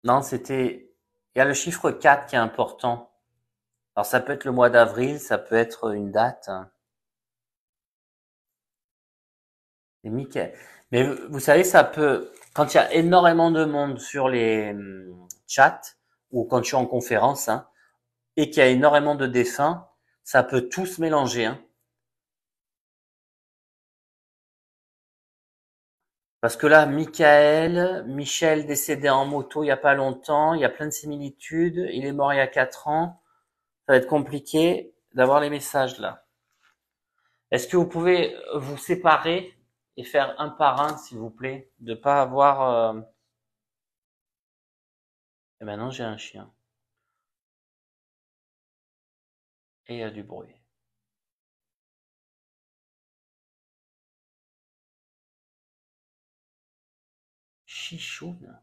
Non, c'était... Il y a le chiffre 4 qui est important. Alors ça peut être le mois d'avril, ça peut être une date. Et Mickey. Mais vous savez, ça peut, quand il y a énormément de monde sur les chats, ou quand je suis en conférence, hein, et qu'il y a énormément de défunts, ça peut tout se mélanger, hein. Parce que là, Michel décédé en moto il y a pas longtemps, il y a plein de similitudes, il est mort il y a 4 ans, ça va être compliqué d'avoir les messages là. Est-ce que vous pouvez vous séparer et faire un par un, s'il vous plaît, de pas avoir... Et maintenant j'ai un chien et il y a du bruit. Chichoun.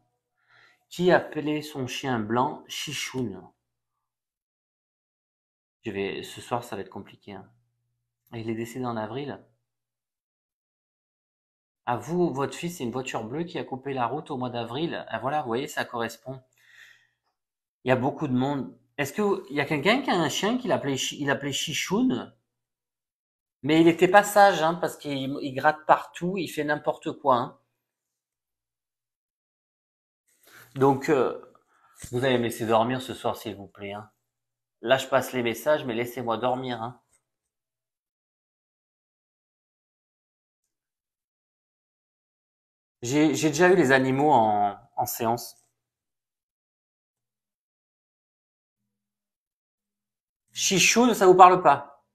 Qui appelait son chien blanc Chichoun? Ce soir, ça va être compliqué, hein. Il est décédé en avril. À vous, votre fils, c'est une voiture bleue qui a coupé la route au mois d'avril. Ah, voilà, vous voyez, ça correspond. Il y a beaucoup de monde. Est-ce que il y a quelqu'un qui a un chien il appelait Chichoun, mais il était pas sage, hein, parce qu'il gratte partout, il fait n'importe quoi, hein. Donc, vous allez me laisser dormir ce soir, s'il vous plaît, hein. Là, je passe les messages, mais laissez-moi dormir, hein. J'ai déjà eu les animaux en séance. Chichoun, ça vous parle pas?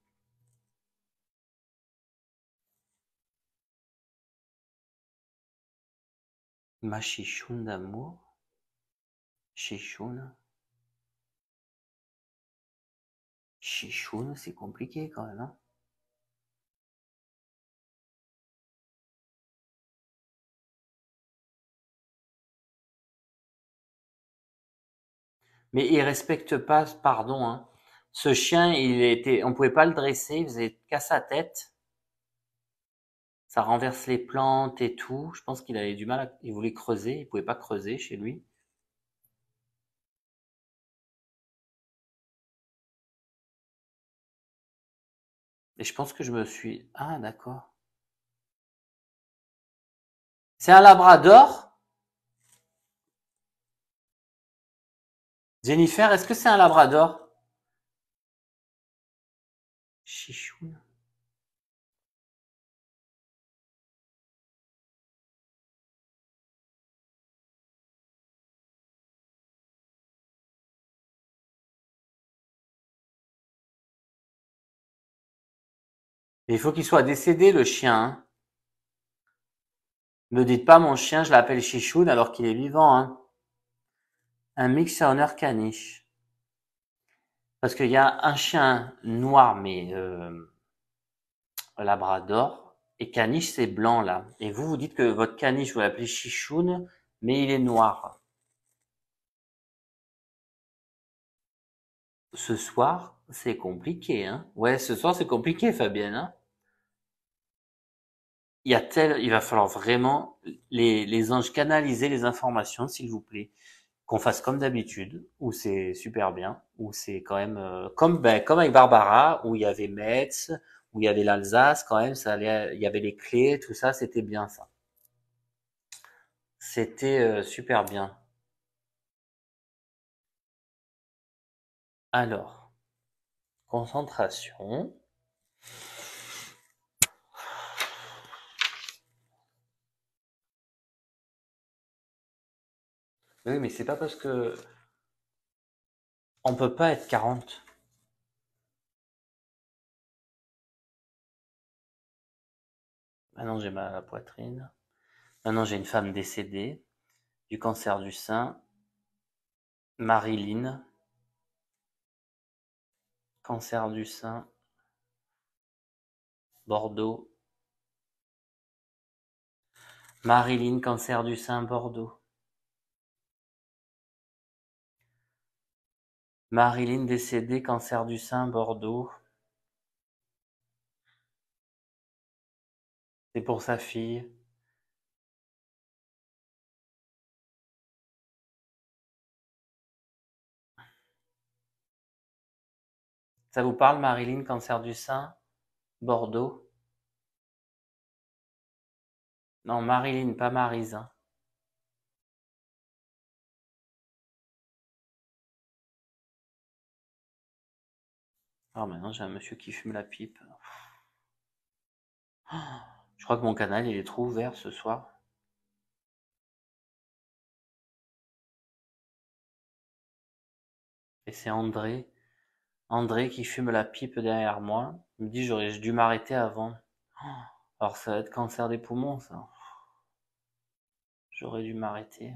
Ma chichoune d'amour. Chichoune. Chichoune, c'est compliqué quand même, hein. Mais il respecte pas, pardon, hein. Ce chien, on pouvait pas le dresser, il faisait qu'à sa tête. Ça renverse les plantes et tout. Je pense qu'il avait du mal il voulait creuser, il pouvait pas creuser chez lui. Et je pense que ah, d'accord. C'est un labrador? Jennifer, est-ce que c'est un labrador? Chichoune. Mais il faut qu'il soit décédé, le chien, hein. Ne dites pas mon chien, je l'appelle Chichoune alors qu'il est vivant, hein. Un mixer caniche. Parce qu'il y a un chien noir, mais labrador, et caniche, c'est blanc, là. Et vous, vous dites que votre caniche, vous l'appelez Chichoune, mais il est noir. Ce soir, c'est compliqué, hein. Ouais, ce soir, c'est compliqué, Fabienne, hein. Il va falloir vraiment les anges canaliser les informations, s'il vous plaît. Qu'on fasse comme d'habitude, où c'est super bien, où c'est quand même comme avec Barbara, où il y avait Metz, où il y avait l'Alsace, quand même, il y avait les clés, tout ça, c'était bien ça. C'était super bien. Alors, concentration. Oui, mais c'est pas parce que on peut pas être 40. Maintenant, j'ai mal à la poitrine. Maintenant, j'ai une femme décédée du cancer du sein. Marilyn, cancer du sein, Bordeaux. Marilyn, cancer du sein, Bordeaux. Marilyn décédée, cancer du sein, Bordeaux. C'est pour sa fille. Ça vous parle, Marilyn, cancer du sein? Bordeaux? Non, Marilyn, pas Maryse, hein. Alors maintenant, j'ai un monsieur qui fume la pipe. Je crois que mon canal, il est trop ouvert ce soir. Et c'est André. André qui fume la pipe derrière moi. Il me dit, j'aurais dû m'arrêter avant. Alors ça va être cancer des poumons, ça. J'aurais dû m'arrêter.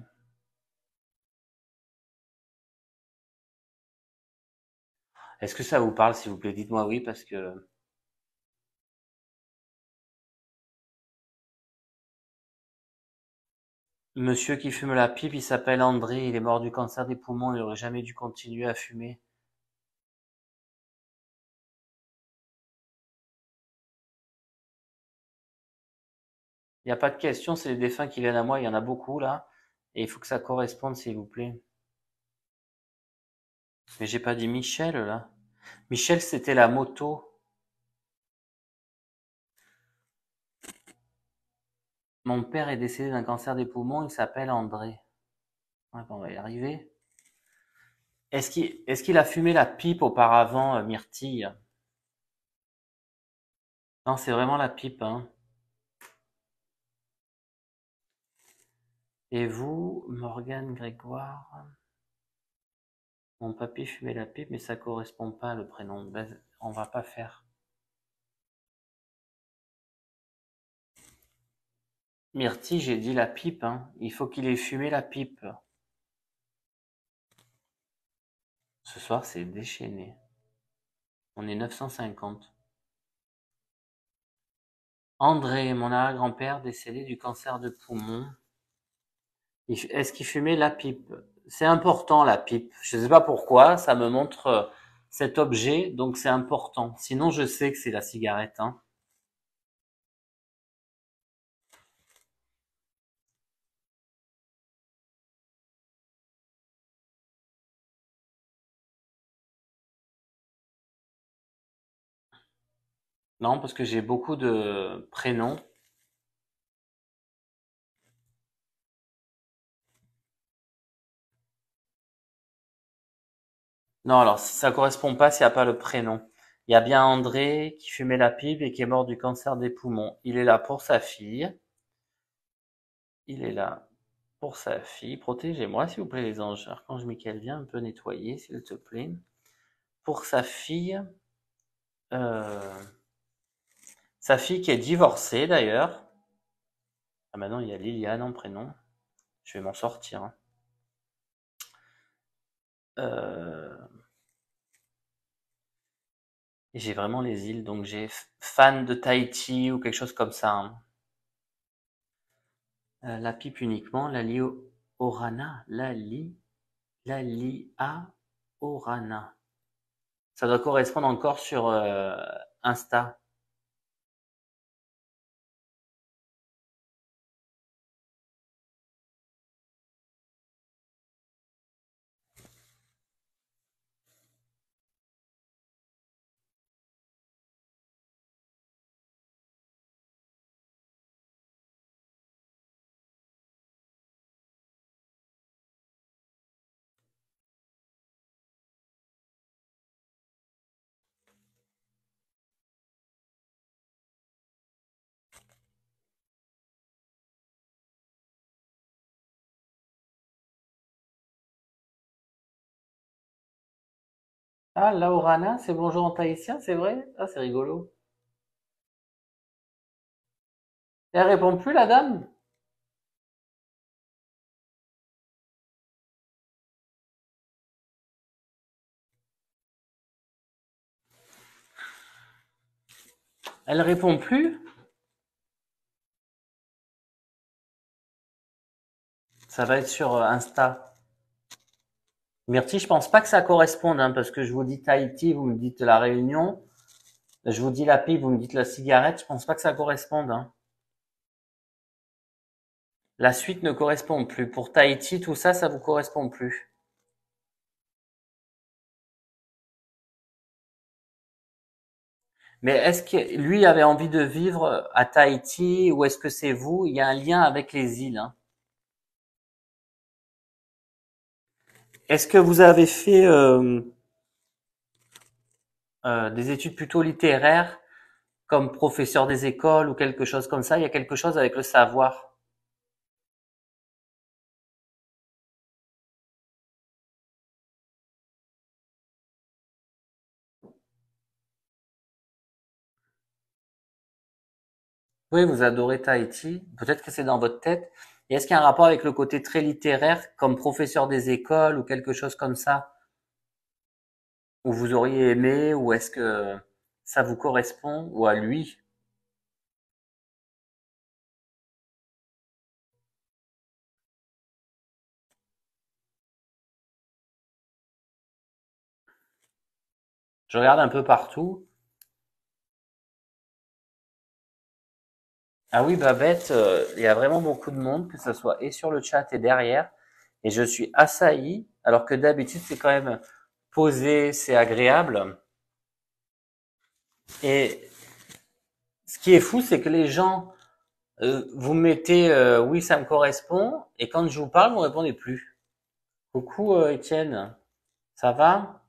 Est-ce que ça vous parle, s'il vous plaît? Dites-moi oui, parce que... Monsieur qui fume la pipe, il s'appelle André, il est mort du cancer des poumons, il aurait jamais dû continuer à fumer. Il n'y a pas de question, c'est les défunts qui viennent à moi, il y en a beaucoup là, et il faut que ça corresponde, s'il vous plaît. Mais j'ai pas dit Michel là. Michel, c'était la moto. Mon père est décédé d'un cancer des poumons, il s'appelle André. Ouais, bon, on va y arriver. Est-ce qu'il a fumé la pipe auparavant, Myrtille? Non, c'est vraiment la pipe, hein. Et vous, Morgane Grégoire? Mon papy fumait la pipe, mais ça correspond pas le prénom. Ben, on va pas faire. Myrtille, j'ai dit la pipe, hein. Il faut qu'il ait fumé la pipe. Ce soir, c'est déchaîné. On est 950. André, mon arrière-grand-père, décédé du cancer de poumon. Est-ce qu'il fumait la pipe? C'est important, la pipe. Je ne sais pas pourquoi, ça me montre cet objet, donc c'est important. Sinon, je sais que c'est la cigarette, hein. Non, parce que j'ai beaucoup de prénoms. Non, alors si ça correspond pas, s'il n'y a pas le prénom. Il y a bien André qui fumait la pipe et qui est mort du cancer des poumons. Il est là pour sa fille. Il est là pour sa fille. Protégez-moi, s'il vous plaît, les anges. Archange Michael, viens un peu nettoyer, s'il te plaît. Pour euh, sa fille qui est divorcée d'ailleurs. Ah maintenant il y a Liliane en prénom. Je vais m'en sortir, hein. Euh, et j'ai vraiment les îles, donc j'ai fan de Tahiti ou quelque chose comme ça, hein. La pipe uniquement, Lali Orana, Lalia Orana. Ça doit correspondre encore sur Insta. Ah, la Orana, c'est bonjour en tahitien, c'est vrai? Ah, c'est rigolo. Et elle répond plus, la dame? Elle répond plus? Ça va être sur Insta. Myrtille, je pense pas que ça corresponde, hein, parce que je vous dis Tahiti, vous me dites la Réunion. Je vous dis la pipe, vous me dites la cigarette. Je pense pas que ça corresponde, hein. La suite ne correspond plus. Pour Tahiti, tout ça, ça vous correspond plus. Mais est-ce que lui avait envie de vivre à Tahiti ou est-ce que c'est vous? Il y a un lien avec les îles, hein. Est-ce que vous avez fait des études plutôt littéraires comme professeur des écoles ou quelque chose comme ça? Il y a quelque chose avec le savoir. Oui, vous adorez Tahiti. Peut-être que c'est dans votre tête. Et est-ce qu'il y a un rapport avec le côté très littéraire comme professeur des écoles ou quelque chose comme ça? Où vous auriez aimé ou est-ce que ça vous correspond ou à lui? Je regarde un peu partout. Ah oui, Babette, il y a vraiment beaucoup de monde, que ce soit et sur le chat et derrière. Et je suis assailli, alors que d'habitude c'est quand même posé, c'est agréable. Et ce qui est fou, c'est que les gens, vous mettez oui, ça me correspond, et quand je vous parle, vous répondez plus. Coucou Étienne, ça va?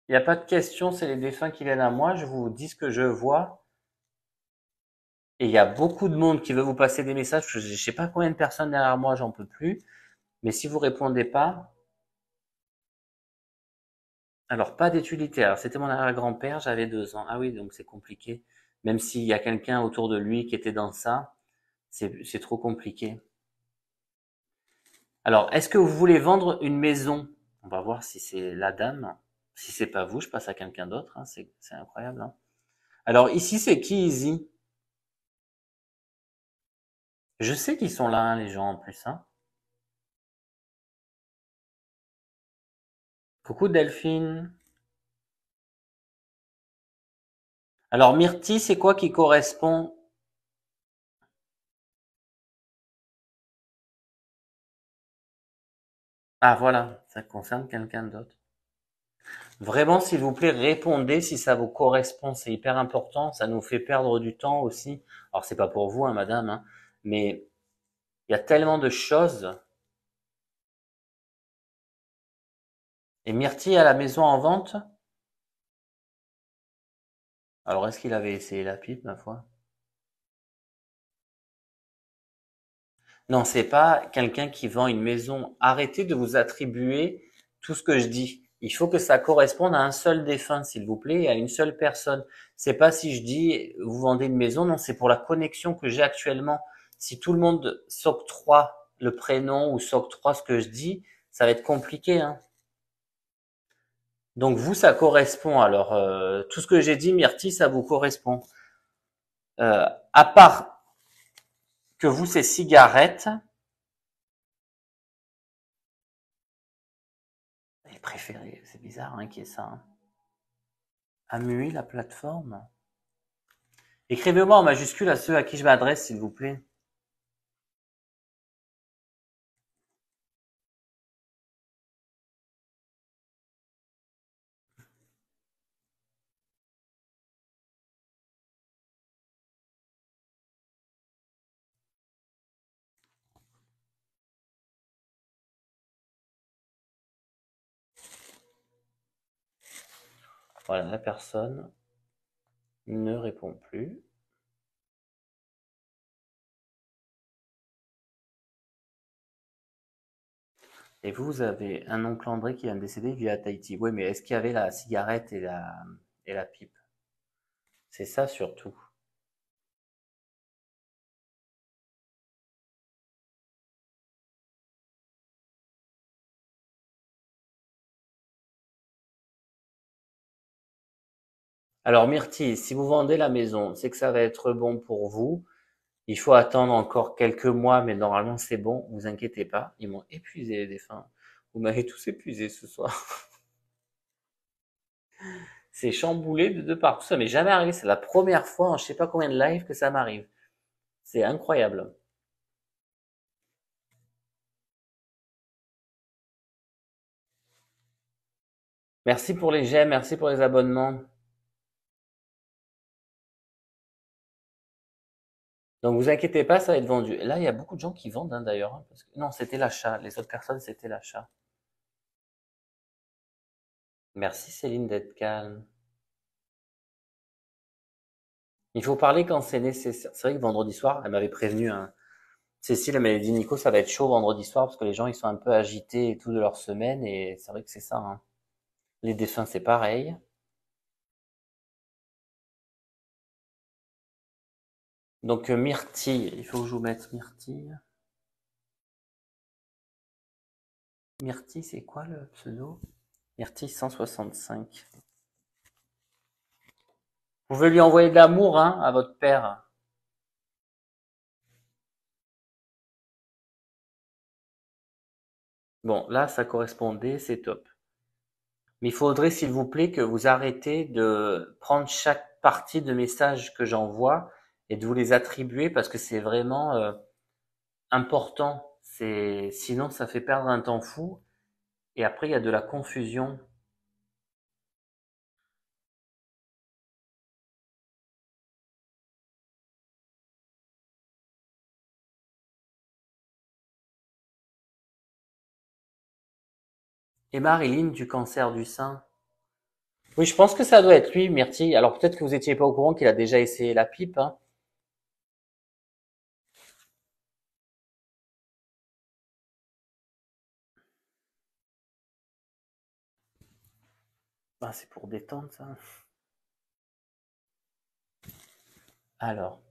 Il n'y a pas de question, c'est les défunts qui viennent à moi, je vous dis ce que je vois. Et il y a beaucoup de monde qui veut vous passer des messages, parce que je sais pas combien de personnes derrière moi, j'en peux plus. Mais si vous répondez pas, alors pas d'études littéraires. C'était mon arrière-grand-père, j'avais 2 ans. Ah oui, donc c'est compliqué. Même s'il y a quelqu'un autour de lui qui était dans ça, c'est trop compliqué. Alors, est-ce que vous voulez vendre une maison? On va voir si c'est la dame. Si c'est pas vous, je passe à quelqu'un d'autre, hein. C'est incroyable, hein. Alors ici, c'est qui ici? Je sais qu'ils sont là, hein, les gens en plus, hein. Coucou Delphine. Alors Myrtille, c'est quoi qui correspond? Ah voilà, ça concerne quelqu'un d'autre. Vraiment, s'il vous plaît, répondez si ça vous correspond. C'est hyper important. Ça nous fait perdre du temps aussi. Alors, c'est pas pour vous, hein, madame, hein, mais il y a tellement de choses. Et Myrtille a la maison en vente? Alors, est-ce qu'il avait essayé la pipe, ma foi? Non, c'est pas quelqu'un qui vend une maison. Arrêtez de vous attribuer tout ce que je dis. Il faut que ça corresponde à un seul défunt, s'il vous plaît, et à une seule personne. C'est pas si je dis vous vendez une maison, non, c'est pour la connexion que j'ai actuellement. Si tout le monde s'octroie le prénom ou s'octroie ce que je dis, ça va être compliqué, hein. Donc vous, ça correspond. Alors tout ce que j'ai dit, Myrtille, ça vous correspond. À part que vous, c'est cigarettes, les préférés, c'est bizarre, hein, qui est ça, hein. Amui, la plateforme. Écrivez-moi en majuscule à ceux à qui je m'adresse, s'il vous plaît. Voilà, la personne ne répond plus. Et vous avez un oncle André qui vient de décéder, il vit à Tahiti. Oui, mais est-ce qu'il y avait la cigarette et la pipe? C'est ça surtout. Alors Myrtille, si vous vendez la maison, c'est que ça va être bon pour vous. Il faut attendre encore quelques mois, mais normalement c'est bon, vous inquiétez pas. Ils m'ont épuisé les défunts. Vous m'avez tous épuisé ce soir. C'est chamboulé de partout. Ça m'est jamais arrivé. C'est la première fois en je sais pas combien de lives que ça m'arrive. C'est incroyable. Merci pour les j'aime, merci pour les abonnements. Donc vous inquiétez pas, ça va être vendu. Là, il y a beaucoup de gens qui vendent hein, d'ailleurs. Hein, parce que... Non, c'était l'achat. Les autres personnes, c'était l'achat. Merci Céline d'être calme. Il faut parler quand c'est nécessaire. C'est vrai que vendredi soir, elle m'avait prévenu. Hein. Cécile, elle m'avait dit Nico, ça va être chaud vendredi soir parce que les gens ils sont un peu agités et tout de leur semaine et c'est vrai que c'est ça. Hein. Les défunts, c'est pareil. Donc Myrtille, il faut que je vous mette Myrtille. Myrtille, c'est quoi le pseudo? Myrtille 165. Vous pouvez lui envoyer de l'amour hein, à votre père. Bon, là, ça correspondait, c'est top. Mais il faudrait, s'il vous plaît, que vous arrêtez de prendre chaque partie de message que j'envoie et de vous les attribuer parce que c'est vraiment important. C'est sinon ça fait perdre un temps fou et après il y a de la confusion. Et Marilyn du cancer du sein. Oui, je pense que ça doit être lui, Myrtille. Alors peut-être que vous étiez pas au courant qu'il a déjà essayé la pipe. Hein. Ah, c'est pour détendre ça. Alors,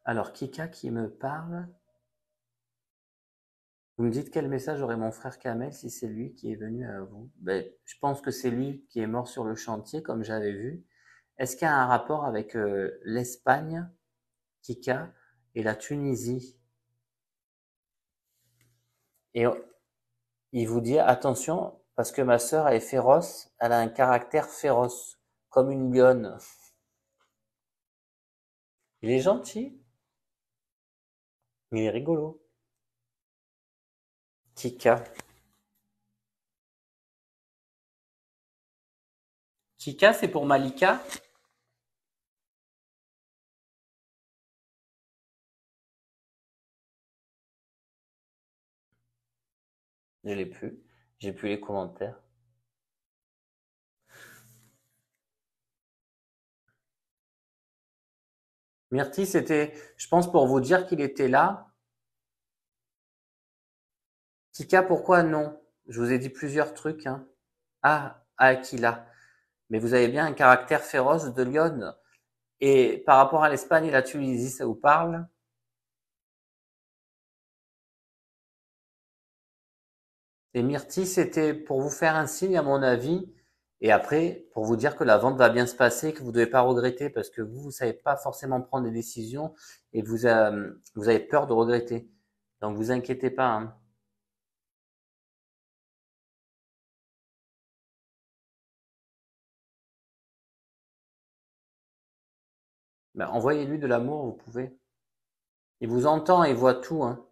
alors Kika qui me parle. Vous me dites quel message aurait mon frère Kamel si c'est lui qui est venu à vous? Ben, je pense que c'est lui qui est mort sur le chantier, comme j'avais vu. Est-ce qu'il y a un rapport avec l'Espagne, Kika, et la Tunisie? Et il vous dit attention, parce que ma sœur est féroce, elle a un caractère féroce, comme une lionne. Il est gentil, mais il est rigolo. Kika. Kika, c'est pour Malika? Je l'ai plus. J'ai plus les commentaires. Myrtille, c'était, je pense, pour vous dire qu'il était là. Kika, pourquoi non? Je vous ai dit plusieurs trucs. Hein. Ah, Aquila. Mais vous avez bien un caractère féroce de lionne. Et par rapport à l'Espagne et la Tunisie, ça vous parle? Et Myrtille, c'était pour vous faire un signe, à mon avis. Et après, pour vous dire que la vente va bien se passer, que vous ne devez pas regretter, parce que vous ne savez pas forcément prendre des décisions et vous avez peur de regretter. Donc, vous inquiétez pas. Hein. Ben, envoyez-lui de l'amour, vous pouvez. Il vous entend et voit tout. Hein.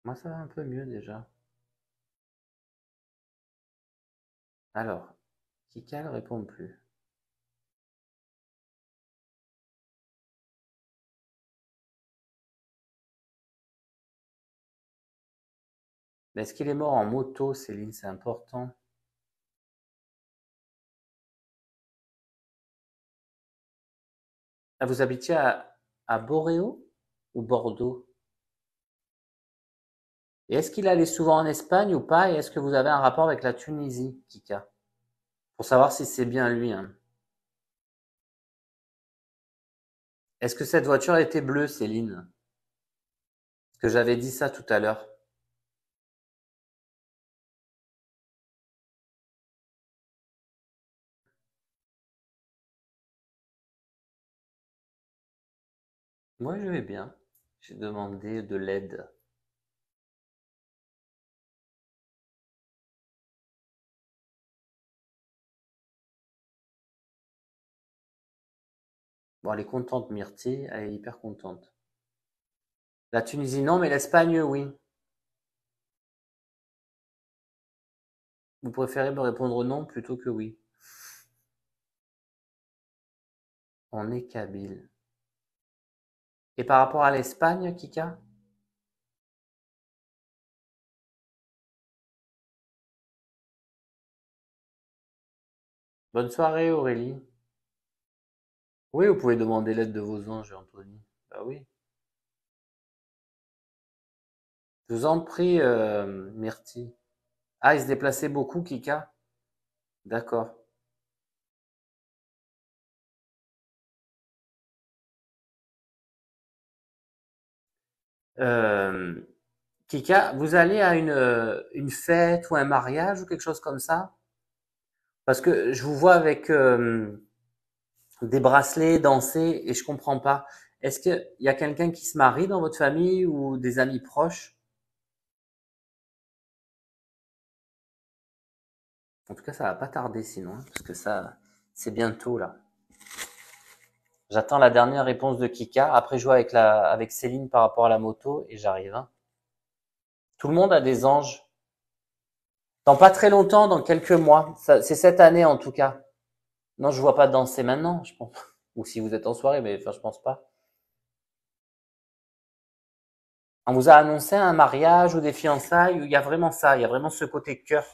Moi, ça va un peu mieux déjà. Alors, Kika ne répond plus. Mais est-ce qu'il est mort en moto, Céline? C'est important. Ah, vous habitiez à Boréo ou Bordeaux? Et est-ce qu'il allait souvent en Espagne ou pas? Et est-ce que vous avez un rapport avec la Tunisie, Kika? Pour savoir si c'est bien lui. Hein. Est-ce que cette voiture était bleue, Céline? Parce que j'avais dit ça tout à l'heure. Moi, je vais bien. J'ai demandé de l'aide. Bon, elle est contente, Myrtille, elle est hyper contente. La Tunisie, non, mais l'Espagne, oui. Vous préférez me répondre non plutôt que oui. On est kabyle. Et par rapport à l'Espagne, Kika? Bonne soirée, Aurélie. Oui, vous pouvez demander l'aide de vos anges, Anthony. Bah oui. Je vous en prie, Myrtille. Ah, il se déplaçait beaucoup, Kika? D'accord. Euh, Kika, vous allez à une fête ou un mariage ou quelque chose comme ça? Parce que je vous vois avec des bracelets danser et je comprends pas. Est-ce qu'il y a quelqu'un qui se marie dans votre famille ou des amis proches? En tout cas, ça va pas tarder sinon, hein, parce que ça, c'est bientôt là. J'attends la dernière réponse de Kika. Après, je vois avec Céline par rapport à la moto et j'arrive, hein. Tout le monde a des anges. Dans pas très longtemps, dans quelques mois. C'est cette année en tout cas. Non, je vois pas danser maintenant, je pense. Ou si vous êtes en soirée, mais enfin, je pense pas. On vous a annoncé un mariage ou des fiançailles où il y a vraiment ça, il y a vraiment ce côté cœur.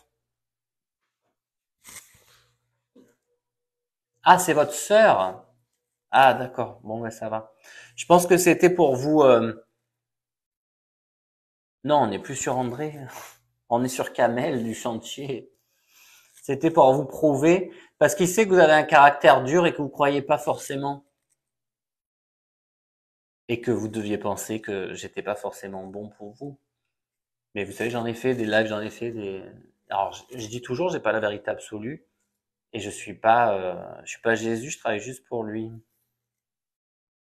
Ah, c'est votre sœur? Ah, d'accord. Bon, ouais, ça va. Je pense que c'était pour vous. Non, on n'est plus sur André. On est sur Kamel du chantier. C'était pour vous prouver, parce qu'il sait que vous avez un caractère dur et que vous croyez pas forcément, et que vous deviez penser que j'étais pas forcément bon pour vous. Mais vous savez, j'en ai fait des lives, j'en ai fait des. Alors, je dis toujours, j'ai pas la vérité absolue, et je suis pas Jésus, je travaille juste pour lui.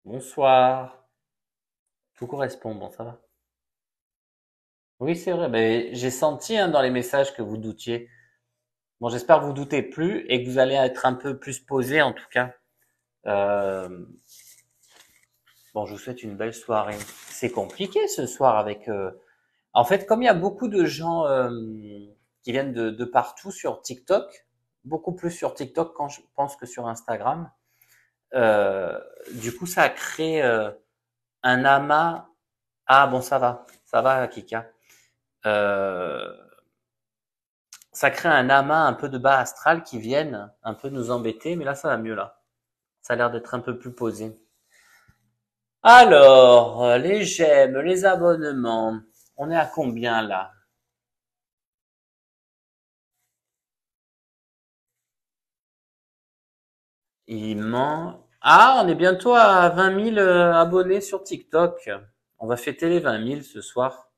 Bonsoir. Tout correspond, bon, ça va. Oui, c'est vrai. Mais j'ai senti hein, dans les messages que vous doutiez. Bon, j'espère que vous doutez plus et que vous allez être un peu plus posé en tout cas. Euh, bon, je vous souhaite une belle soirée. C'est compliqué ce soir avec. En fait, comme il y a beaucoup de gens qui viennent de partout sur TikTok, beaucoup plus sur TikTok quand je pense que sur Instagram. Euh, du coup, ça a créé un amas. Ah bon, ça va, Kika. Euh, Ça crée un amas un peu de bas astral qui viennent un peu nous embêter, mais là ça va mieux là. Ça a l'air d'être un peu plus posé. Alors, les j'aime, les abonnements, on est à combien là? Il ment. Ah, on est bientôt à 20 000 abonnés sur TikTok. On va fêter les 20 000 ce soir.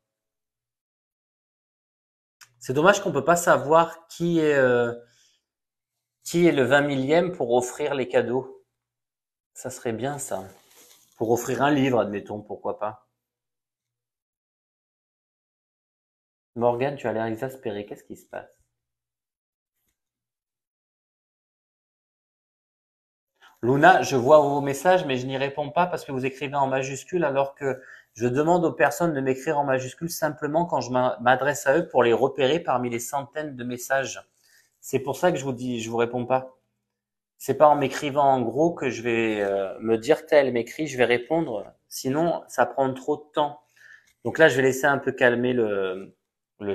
C'est dommage qu'on peut pas savoir qui est le 20 millième pour offrir les cadeaux. Ça serait bien ça. Pour offrir un livre, admettons, pourquoi pas. Morgane, tu as l'air exaspéré. Qu'est-ce qui se passe? Luna, je vois vos messages, mais je n'y réponds pas parce que vous écrivez en majuscule alors que je demande aux personnes de m'écrire en majuscule simplement quand je m'adresse à eux pour les repérer parmi les centaines de messages. C'est pour ça que je vous dis, je vous réponds pas. C'est pas en m'écrivant en gros que je vais me dire tel m'écrit, je vais répondre. Sinon, ça prend trop de temps. Donc là, je vais laisser un peu calmer le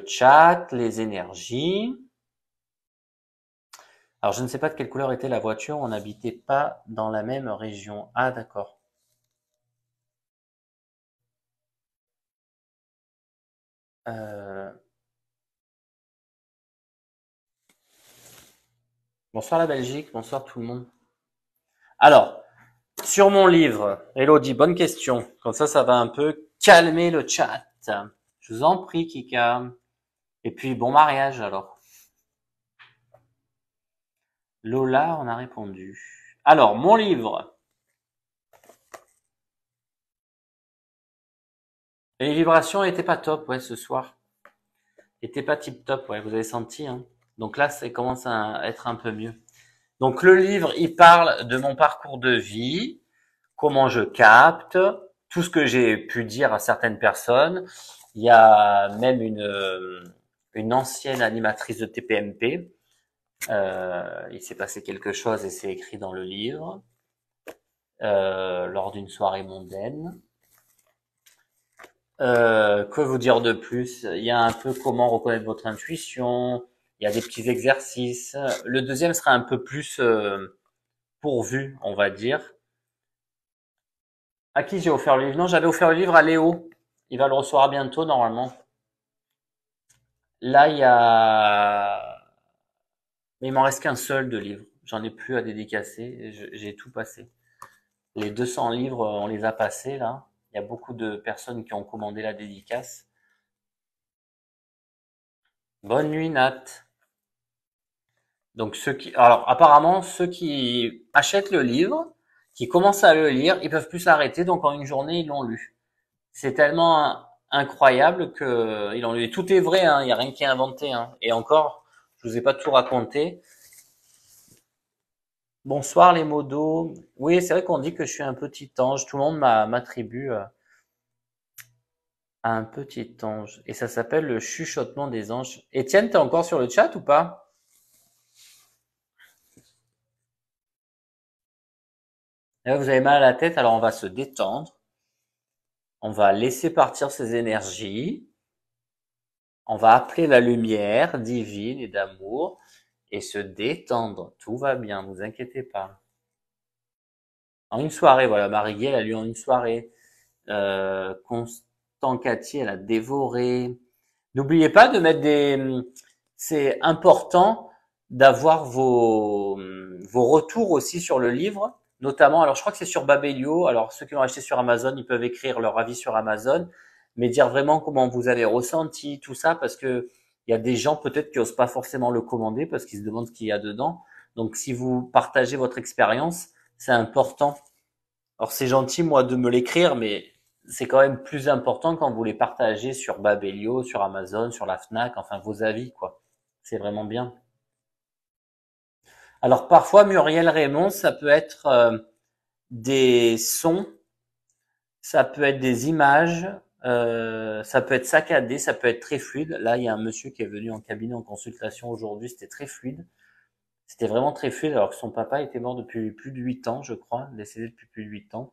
chat, les énergies. Alors, je ne sais pas de quelle couleur était la voiture. On n'habitait pas dans la même région. Ah, d'accord. Euh, Bonsoir la Belgique, bonsoir tout le monde. Alors, sur mon livre, Elodie, bonne question. Comme ça va un peu calmer le chat. Je vous en prie, Kika. Et puis, bon mariage alors. Lola, on a répondu. Alors, mon livre. Et les vibrations étaient pas top, ouais, ce soir. Étaient pas tip top, ouais, vous avez senti, hein. Donc là, ça commence à être un peu mieux. Donc le livre, il parle de mon parcours de vie. comment je capte, tout ce que j'ai pu dire à certaines personnes. Il y a même une ancienne animatrice de TPMP. Il s'est passé quelque chose et c'est écrit dans le livre, lors d'une soirée mondaine. Que vous dire de plus? Il y a un peu comment reconnaître votre intuition. Il y a des petits exercices. Le deuxième sera un peu plus pourvu, on va dire. À qui j'ai offert le livre? Non, j'avais offert le livre à Léo. Il va le recevoir bientôt, normalement. Là, il y a... Mais il m'en reste qu'un seul de livre. J'en ai plus à dédicacer. J'ai tout passé. Les 200 livres, on les a passés, là. Il y a beaucoup de personnes qui ont commandé la dédicace. Bonne nuit, Nat. Donc alors apparemment ceux qui achètent le livre, qui commencent à le lire, ils peuvent plus s'arrêter. Donc en une journée ils l'ont lu. C'est tellement incroyable que ils l'ont lu. Et tout est vrai, hein. Il y a rien qui est inventé, hein. Et encore, je vous ai pas tout raconté. Bonsoir les modos. Oui, c'est vrai qu'on dit que je suis un petit ange. Tout le monde m'attribue à un petit ange. Et ça s'appelle le chuchotement des anges. Étienne, t'es encore sur le chat ou pas? Là, vous avez mal à la tête, alors on va se détendre. On va laisser partir ces énergies. On va appeler la lumière divine et d'amour et se détendre. Tout va bien, ne vous inquiétez pas. En une soirée, voilà, Marie-Guy, elle a lu en une soirée. Constant Cathy, elle a dévoré. N'oubliez pas de mettre des... C'est important d'avoir vos retours aussi sur le livre, notamment, alors je crois que c'est sur Babelio, alors ceux qui l'ont acheté sur Amazon, ils peuvent écrire leur avis sur Amazon, mais dire vraiment comment vous avez ressenti tout ça, parce que il y a des gens peut-être qui osent pas forcément le commander parce qu'ils se demandent ce qu'il y a dedans. Donc si vous partagez votre expérience, c'est important. Alors c'est gentil moi de me l'écrire, mais c'est quand même plus important quand vous les partagez sur Babelio, sur Amazon, sur la Fnac, enfin vos avis quoi. C'est vraiment bien. Alors parfois Muriel Raymond, ça peut être des sons, ça peut être des images, ça peut être saccadé, ça peut être très fluide. Là, il y a un monsieur qui est venu en cabinet en consultation aujourd'hui, c'était très fluide. C'était vraiment très fluide alors que son papa était mort depuis plus de 8 ans, je crois, décédé depuis plus de 8 ans.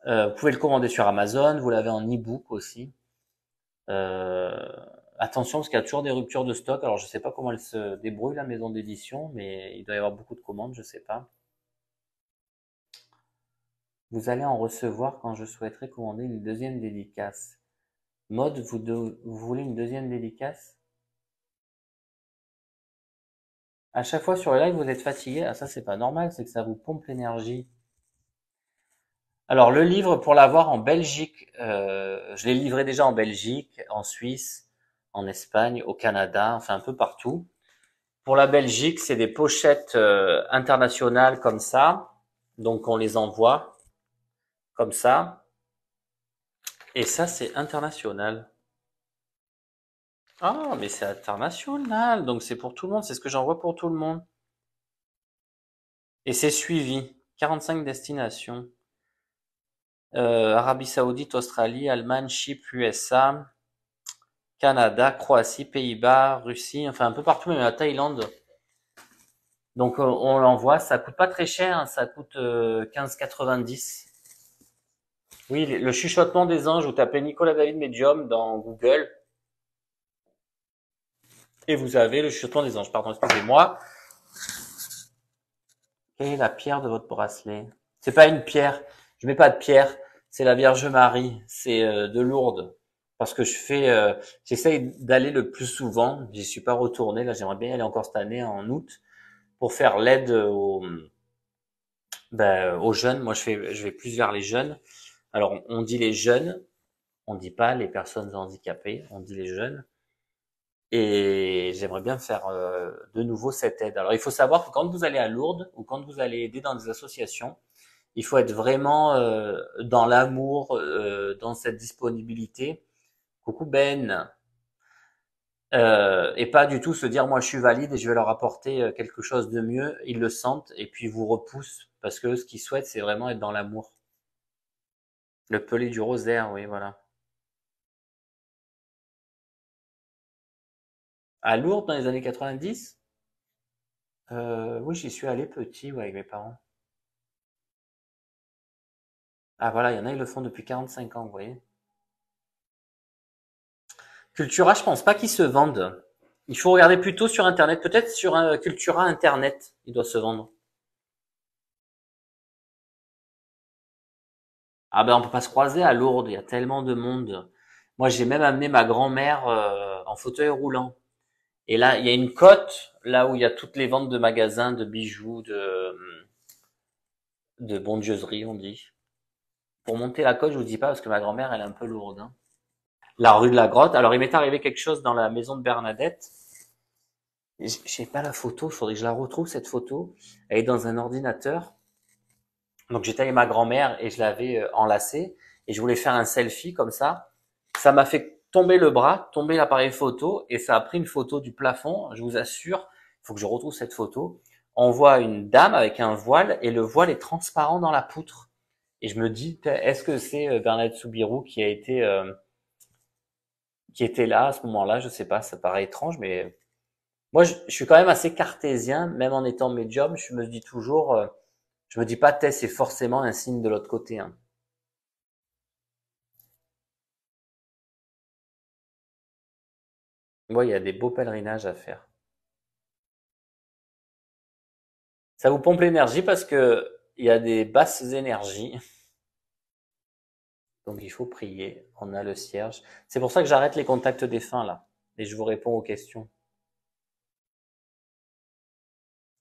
Vous pouvez le commander sur Amazon, vous l'avez en e-book aussi. Euh, Attention parce qu'il y a toujours des ruptures de stock. Alors je sais pas comment elle se débrouille la maison d'édition, mais il doit y avoir beaucoup de commandes, je sais pas. Vous allez en recevoir quand je souhaiterais commander une deuxième dédicace. Mode, vous voulez une deuxième dédicace? À chaque fois sur le live, vous êtes fatigué. Ah ça c'est pas normal, c'est que ça vous pompe l'énergie. Alors le livre pour l'avoir en Belgique, je l'ai livré déjà en Belgique, en Suisse, en Espagne, au Canada, enfin un peu partout. Pour la Belgique, c'est des pochettes internationales comme ça, donc on les envoie comme ça, et ça c'est international. Ah, mais c'est international, donc c'est pour tout le monde, c'est ce que j'envoie pour tout le monde. Et c'est suivi, 45 destinations. Arabie Saoudite, Australie, Allemagne, Chypre, USA, Canada, Croatie, Pays-Bas, Russie, enfin un peu partout, même la Thaïlande. Donc on l'envoie, ça coûte pas très cher, hein, ça coûte 15,90. Oui, le chuchotement des anges, vous tapez Nicolas David Medium dans Google et vous avez le chuchotement des anges. Pardon, excusez-moi. Quelle est la pierre de votre bracelet? C'est pas une pierre, je mets pas de pierre, c'est la Vierge Marie, c'est de Lourdes. Parce que j'essaye d'aller le plus souvent. J'y suis pas retourné. Là, j'aimerais bien y aller encore cette année en août pour faire l'aide aux jeunes. Moi, je vais plus vers les jeunes. Alors, on dit les jeunes, on dit pas les personnes handicapées, on dit les jeunes. Et j'aimerais bien faire de nouveau cette aide. Alors, il faut savoir que quand vous allez à Lourdes ou quand vous allez aider dans des associations, il faut être vraiment dans l'amour, dans cette disponibilité. Coucou Ben. Et pas du tout se dire moi je suis valide et je vais leur apporter quelque chose de mieux. Ils le sentent et puis vous repoussent Parce que eux, ce qu'ils souhaitent, c'est vraiment être dans l'amour. Le pelé du rosaire, oui, voilà. À Lourdes, dans les années 90, oui, j'y suis allé petit, ouais, avec mes parents. Ah voilà, il y en a, ils le font depuis 45 ans, vous voyez. Cultura, je pense pas qu'ils se vendent. Il faut regarder plutôt sur Internet. Peut-être sur un Cultura Internet, il doit se vendre. Ah ben, on peut pas se croiser à Lourdes, il y a tellement de monde. Moi, j'ai même amené ma grand-mère en fauteuil roulant. Et là, il y a une côte, là où il y a toutes les ventes de magasins, de bijoux, de bondieuserie, on dit. Pour monter la côte, je vous dis pas, parce que ma grand-mère, elle est un peu lourde, hein. La rue de la Grotte. Alors, il m'est arrivé quelque chose dans la maison de Bernadette. J'ai pas la photo, il faudrait que je la retrouve, cette photo. Elle est dans un ordinateur. Donc, j'étais avec ma grand-mère et je l'avais enlacée. Et je voulais faire un selfie comme ça. Ça m'a fait tomber le bras, tomber l'appareil photo. Et ça a pris une photo du plafond. Je vous assure, il faut que je retrouve cette photo. On voit une dame avec un voile et le voile est transparent dans la poutre. Et je me dis, est-ce que c'est Bernadette Soubirous qui était là à ce moment-là? Je sais pas, ça paraît étrange, mais moi, je suis quand même assez cartésien, même en étant médium, je me dis toujours, je me dis pas, c'est forcément un signe de l'autre côté, hein. Ouais, il y a des beaux pèlerinages à faire. Ça vous pompe l'énergie parce que il y a des basses énergies, donc il faut prier. On a le cierge. C'est pour ça que j'arrête les contacts défunts là, et je vous réponds aux questions.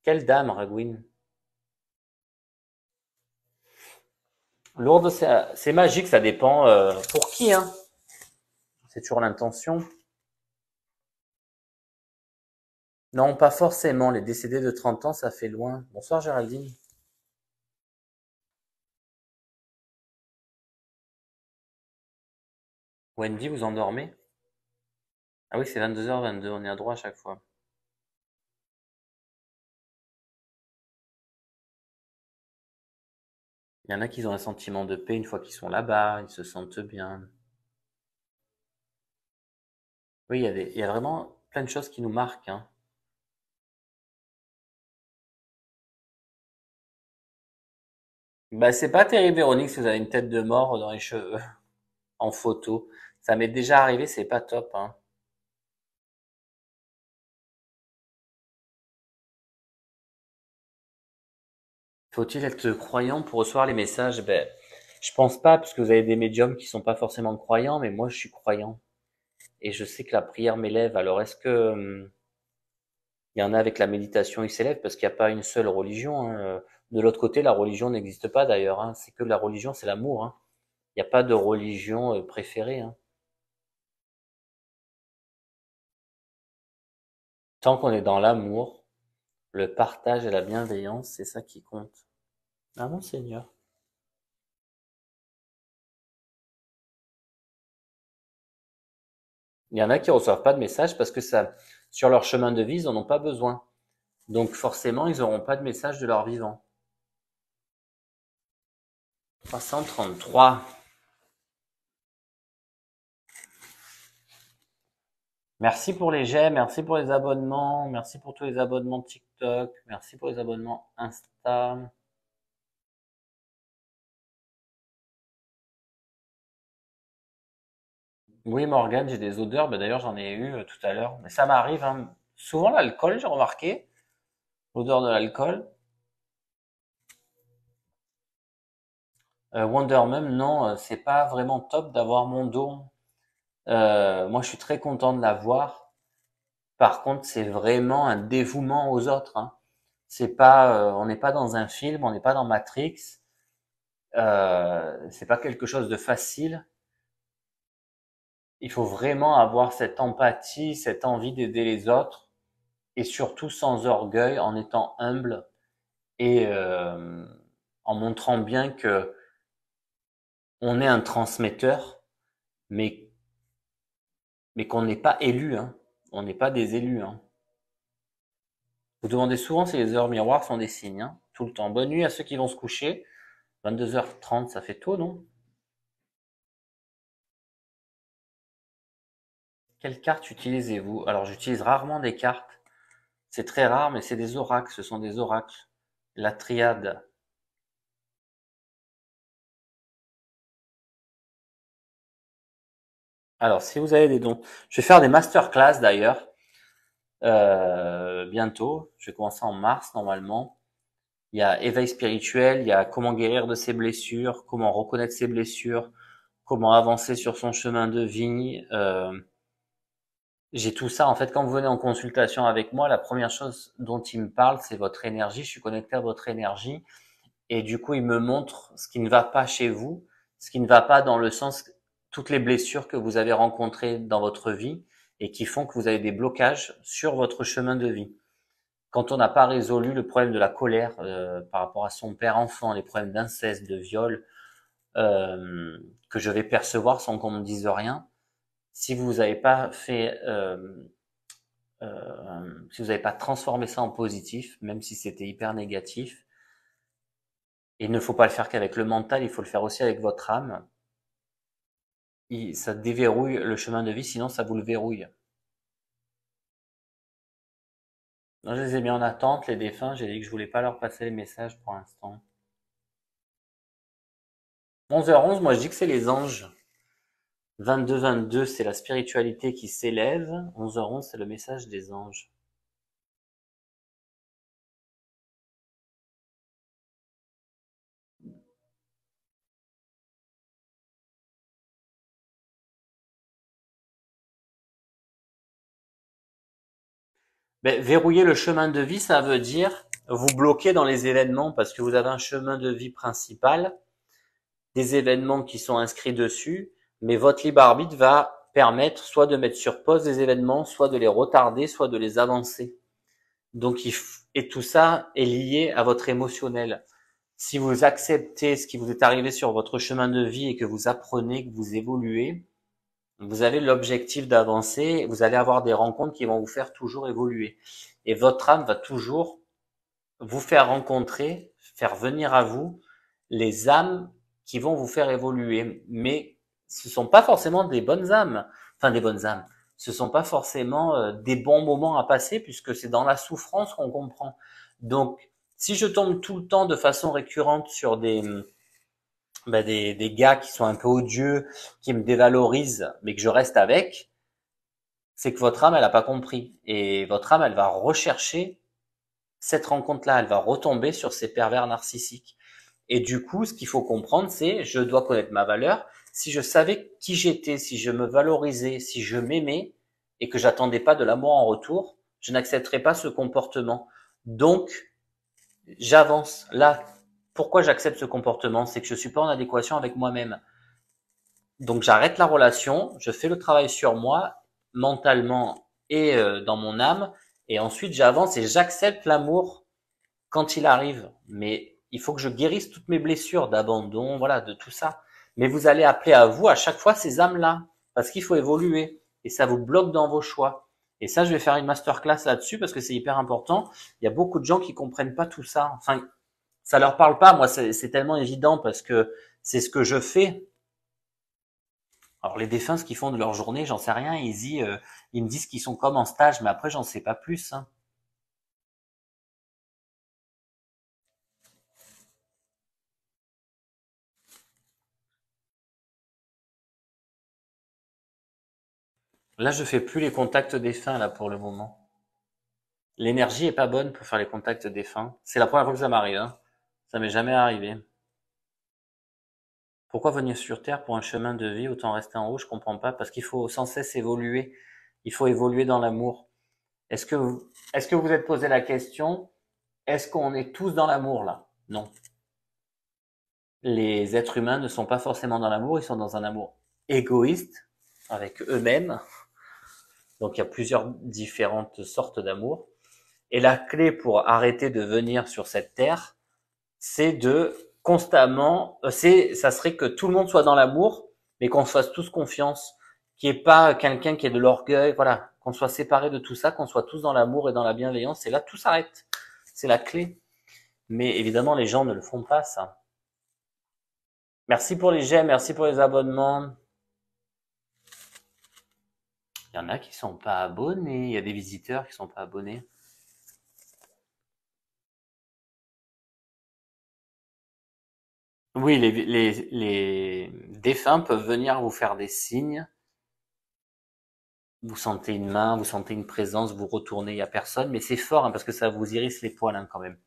Quelle dame, Ragwin? Lourdes, c'est magique, ça dépend pour qui, hein. C'est toujours l'intention. Non, pas forcément. Les décédés de 30 ans, ça fait loin. Bonsoir Géraldine. Wendy, vous endormez? Ah oui, c'est 22h22, on est à droit à chaque fois. Il y en a qui ont un sentiment de paix une fois qu'ils sont là-bas, ils se sentent bien. Oui, il y a vraiment plein de choses qui nous marquent, hein. Bah, c'est pas terrible, Véronique, si vous avez une tête de mort dans les cheveux, en photo. Ça m'est déjà arrivé, c'est pas top, hein. Faut-il être croyant pour recevoir les messages? Ben, je pense pas, parce que vous avez des médiums qui sont pas forcément croyants, mais moi, je suis croyant. Et je sais que la prière m'élève. Alors, est-ce que, il y en a avec la méditation, ils s'élèvent parce qu'il n'y a pas une seule religion, hein. De l'autre côté, la religion n'existe pas d'ailleurs, hein. C'est que la religion, c'est l'amour, hein. Il n'y a pas de religion préférée, hein. Tant qu'on est dans l'amour, le partage et la bienveillance, c'est ça qui compte. Ah mon Seigneur. Il y en a qui reçoivent pas de message parce que ça, sur leur chemin de vie, ils en ont pas besoin. Donc forcément, ils n'auront pas de message de leur vivant. 333. Merci pour les j'aime, merci pour les abonnements, merci pour tous les abonnements TikTok, merci pour les abonnements Insta. Oui, Morgane, j'ai des odeurs. Ben, d'ailleurs, j'en ai eu tout à l'heure. Mais ça m'arrive, hein. Souvent, l'alcool, j'ai remarqué. L'odeur de l'alcool. Wonder Mum, non, c'est pas vraiment top d'avoir mon don. Moi, je suis très content de l'avoir. Par contre, c'est vraiment un dévouement aux autres, hein. C'est pas, on n'est pas dans un film, on n'est pas dans Matrix. C'est pas quelque chose de facile. Il faut vraiment avoir cette empathie, cette envie d'aider les autres, et surtout sans orgueil, en étant humble et en montrant bien que on est un transmetteur, mais qu'on n'est pas élu, hein. On n'est pas des élus, hein. Vous demandez souvent si les heures miroirs sont des signes, hein. tout le temps. Bonne nuit à ceux qui vont se coucher. 22h30, ça fait tôt, non? Quelle carte utilisez-vous? Alors, j'utilise rarement des cartes. C'est très rare, mais c'est des oracles. Ce sont des oracles. La triade. Alors, si vous avez des dons, je vais faire des masterclass d'ailleurs bientôt. Je vais commencer en mars normalement. Il y a éveil spirituel, il y a comment guérir de ses blessures, comment reconnaître ses blessures, comment avancer sur son chemin de vie. J'ai tout ça. En fait, quand vous venez en consultation avec moi, la première chose dont il me parle, c'est votre énergie. Je suis connecté à votre énergie. Et du coup, il me montre ce qui ne va pas chez vous, ce qui ne va pas dans le sens, toutes les blessures que vous avez rencontrées dans votre vie et qui font que vous avez des blocages sur votre chemin de vie. Quand on n'a pas résolu le problème de la colère par rapport à son père enfant, les problèmes d'inceste, de viol, que je vais percevoir sans qu'on me dise rien, si vous n'avez pas fait, si vous n'avez pas transformé ça en positif, même si c'était hyper négatif, et il ne faut pas le faire qu'avec le mental, il faut le faire aussi avec votre âme. Ça déverrouille le chemin de vie, sinon ça vous le verrouille. Non, je les ai mis en attente, les défunts, j'ai dit que je voulais pas leur passer les messages pour l'instant. 11h11, moi je dis que c'est les anges. 22-22, c'est la spiritualité qui s'élève. 11h11, c'est le message des anges. Ben, verrouiller le chemin de vie, ça veut dire vous bloquer dans les événements parce que vous avez un chemin de vie principal, des événements qui sont inscrits dessus, mais votre libre arbitre va permettre soit de mettre sur pause des événements, soit de les retarder, soit de les avancer. Donc, et tout ça est lié à votre émotionnel. Si vous acceptez ce qui vous est arrivé sur votre chemin de vie et que vous apprenez, que vous évoluez, vous avez l'objectif d'avancer, vous allez avoir des rencontres qui vont vous faire toujours évoluer. Et votre âme va toujours vous faire rencontrer, faire venir à vous les âmes qui vont vous faire évoluer. Mais ce sont pas forcément des bonnes âmes, enfin des bonnes âmes. Ce sont pas forcément des bons moments à passer puisque c'est dans la souffrance qu'on comprend. Donc, si je tombe tout le temps de façon récurrente sur des gars qui sont un peu odieux, qui me dévalorisent, mais que je reste avec, c'est que votre âme, elle a pas compris. Et votre âme, elle va rechercher cette rencontre-là, elle va retomber sur ces pervers narcissiques. Et du coup, ce qu'il faut comprendre, c'est je dois connaître ma valeur. Si je savais qui j'étais, si je me valorisais, si je m'aimais et que j'attendais pas de l'amour en retour, je n'accepterais pas ce comportement. Donc, j'avance. Là, pourquoi j'accepte ce comportement? C'est que je suis pas en adéquation avec moi-même. Donc, j'arrête la relation, je fais le travail sur moi, mentalement et dans mon âme, et ensuite j'avance et j'accepte l'amour quand il arrive. Mais il faut que je guérisse toutes mes blessures d'abandon, voilà, de tout ça. Mais vous allez appeler à vous à chaque fois ces âmes-là, parce qu'il faut évoluer, et ça vous bloque dans vos choix. Et ça, je vais faire une masterclass là-dessus parce que c'est hyper important. Il y a beaucoup de gens qui comprennent pas tout ça. Enfin, ça leur parle pas. Moi, c'est tellement évident parce que c'est ce que je fais. Alors les défunts, ce qu'ils font de leur journée, j'en sais rien. Ils me disent qu'ils sont comme en stage, mais après, j'en sais pas plus. Hein. Là, je fais plus les contacts défunts là pour le moment. L'énergie est pas bonne pour faire les contacts défunts. C'est la première fois que ça m'arrive. Hein. Ça m'est jamais arrivé. Pourquoi venir sur Terre pour un chemin de vie, autant rester en haut? Je comprends pas. Parce qu'il faut sans cesse évoluer. Il faut évoluer dans l'amour. Est-ce que vous êtes posé la question, est-ce qu'on est tous dans l'amour là? Non. Les êtres humains ne sont pas forcément dans l'amour, ils sont dans un amour égoïste avec eux-mêmes. Donc il y a plusieurs différentes sortes d'amour. Et la clé pour arrêter de venir sur cette terre, c'est de constamment, ça serait que tout le monde soit dans l'amour, mais qu'on se fasse tous confiance, qu'il n'y ait pas quelqu'un qui ait de l'orgueil, voilà, qu'on soit séparés de tout ça, qu'on soit tous dans l'amour et dans la bienveillance, et là tout s'arrête. C'est la clé. Mais évidemment, les gens ne le font pas, ça. Merci pour les j'aime, merci pour les abonnements. Il y en a qui sont pas abonnés, il y a des visiteurs qui sont pas abonnés. Oui, les défunts peuvent venir vous faire des signes. Vous sentez une main, vous sentez une présence, vous retournez, il y a personne, mais c'est fort hein, parce que ça vous hérisse les poils hein, quand même.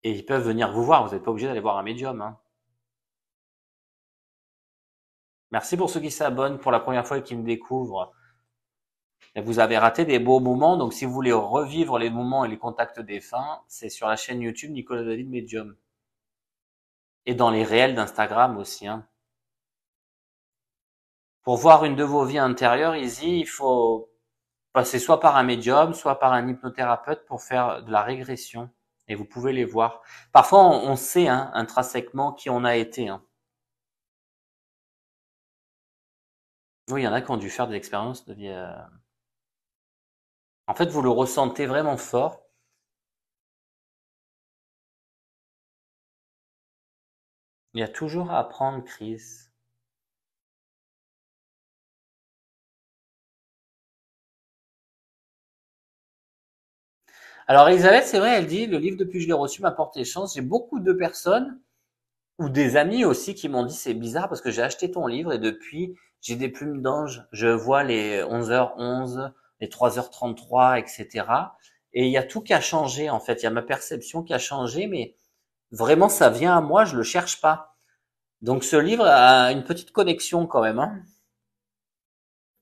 Et ils peuvent venir vous voir, vous n'êtes pas obligé d'aller voir un médium. Hein. Merci pour ceux qui s'abonnent pour la première fois et qui me découvrent. Et vous avez raté des beaux moments, donc si vous voulez revivre les moments et les contacts défunts, c'est sur la chaîne YouTube Nicolas David Medium. Et dans les réels d'Instagram aussi. Hein. Pour voir une de vos vies intérieures, Izzy, il faut passer soit par un médium, soit par un hypnothérapeute pour faire de la régression. Et vous pouvez les voir. Parfois, on sait hein, intrinsèquement qui on a été. Hein. Oui, il y en a qui ont dû faire des expériences de vie. En fait, vous le ressentez vraiment fort. Il y a toujours à apprendre, Chris. Alors, Elisabeth, c'est vrai, elle dit, le livre depuis que je l'ai reçu m'a porté chance. J'ai beaucoup de personnes, ou des amis aussi, qui m'ont dit, c'est bizarre parce que j'ai acheté ton livre et depuis, j'ai des plumes d'ange. Je vois les 11h11, les 3h33, etc. Et il y a tout qui a changé, en fait. Il y a ma perception qui a changé, mais vraiment, ça vient à moi, je le cherche pas. Donc, ce livre a une petite connexion quand même, hein.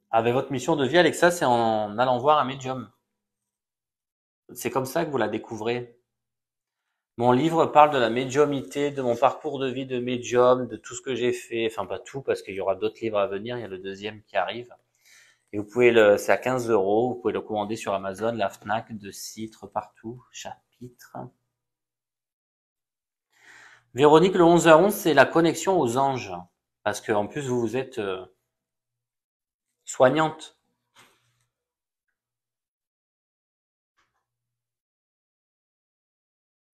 Avec votre mission de vie, Alexa, c'est en allant voir un médium. C'est comme ça que vous la découvrez. Mon livre parle de la médiumité, de mon parcours de vie de médium, de tout ce que j'ai fait. Enfin, pas tout, parce qu'il y aura d'autres livres à venir. Il y a le deuxième qui arrive. Et vous pouvez c'est à 15 €. Vous pouvez le commander sur Amazon, la Fnac, de Citre, partout. Chapitre. Véronique, le 11h11, c'est la connexion aux anges. Parce que, en plus, vous êtes soignante.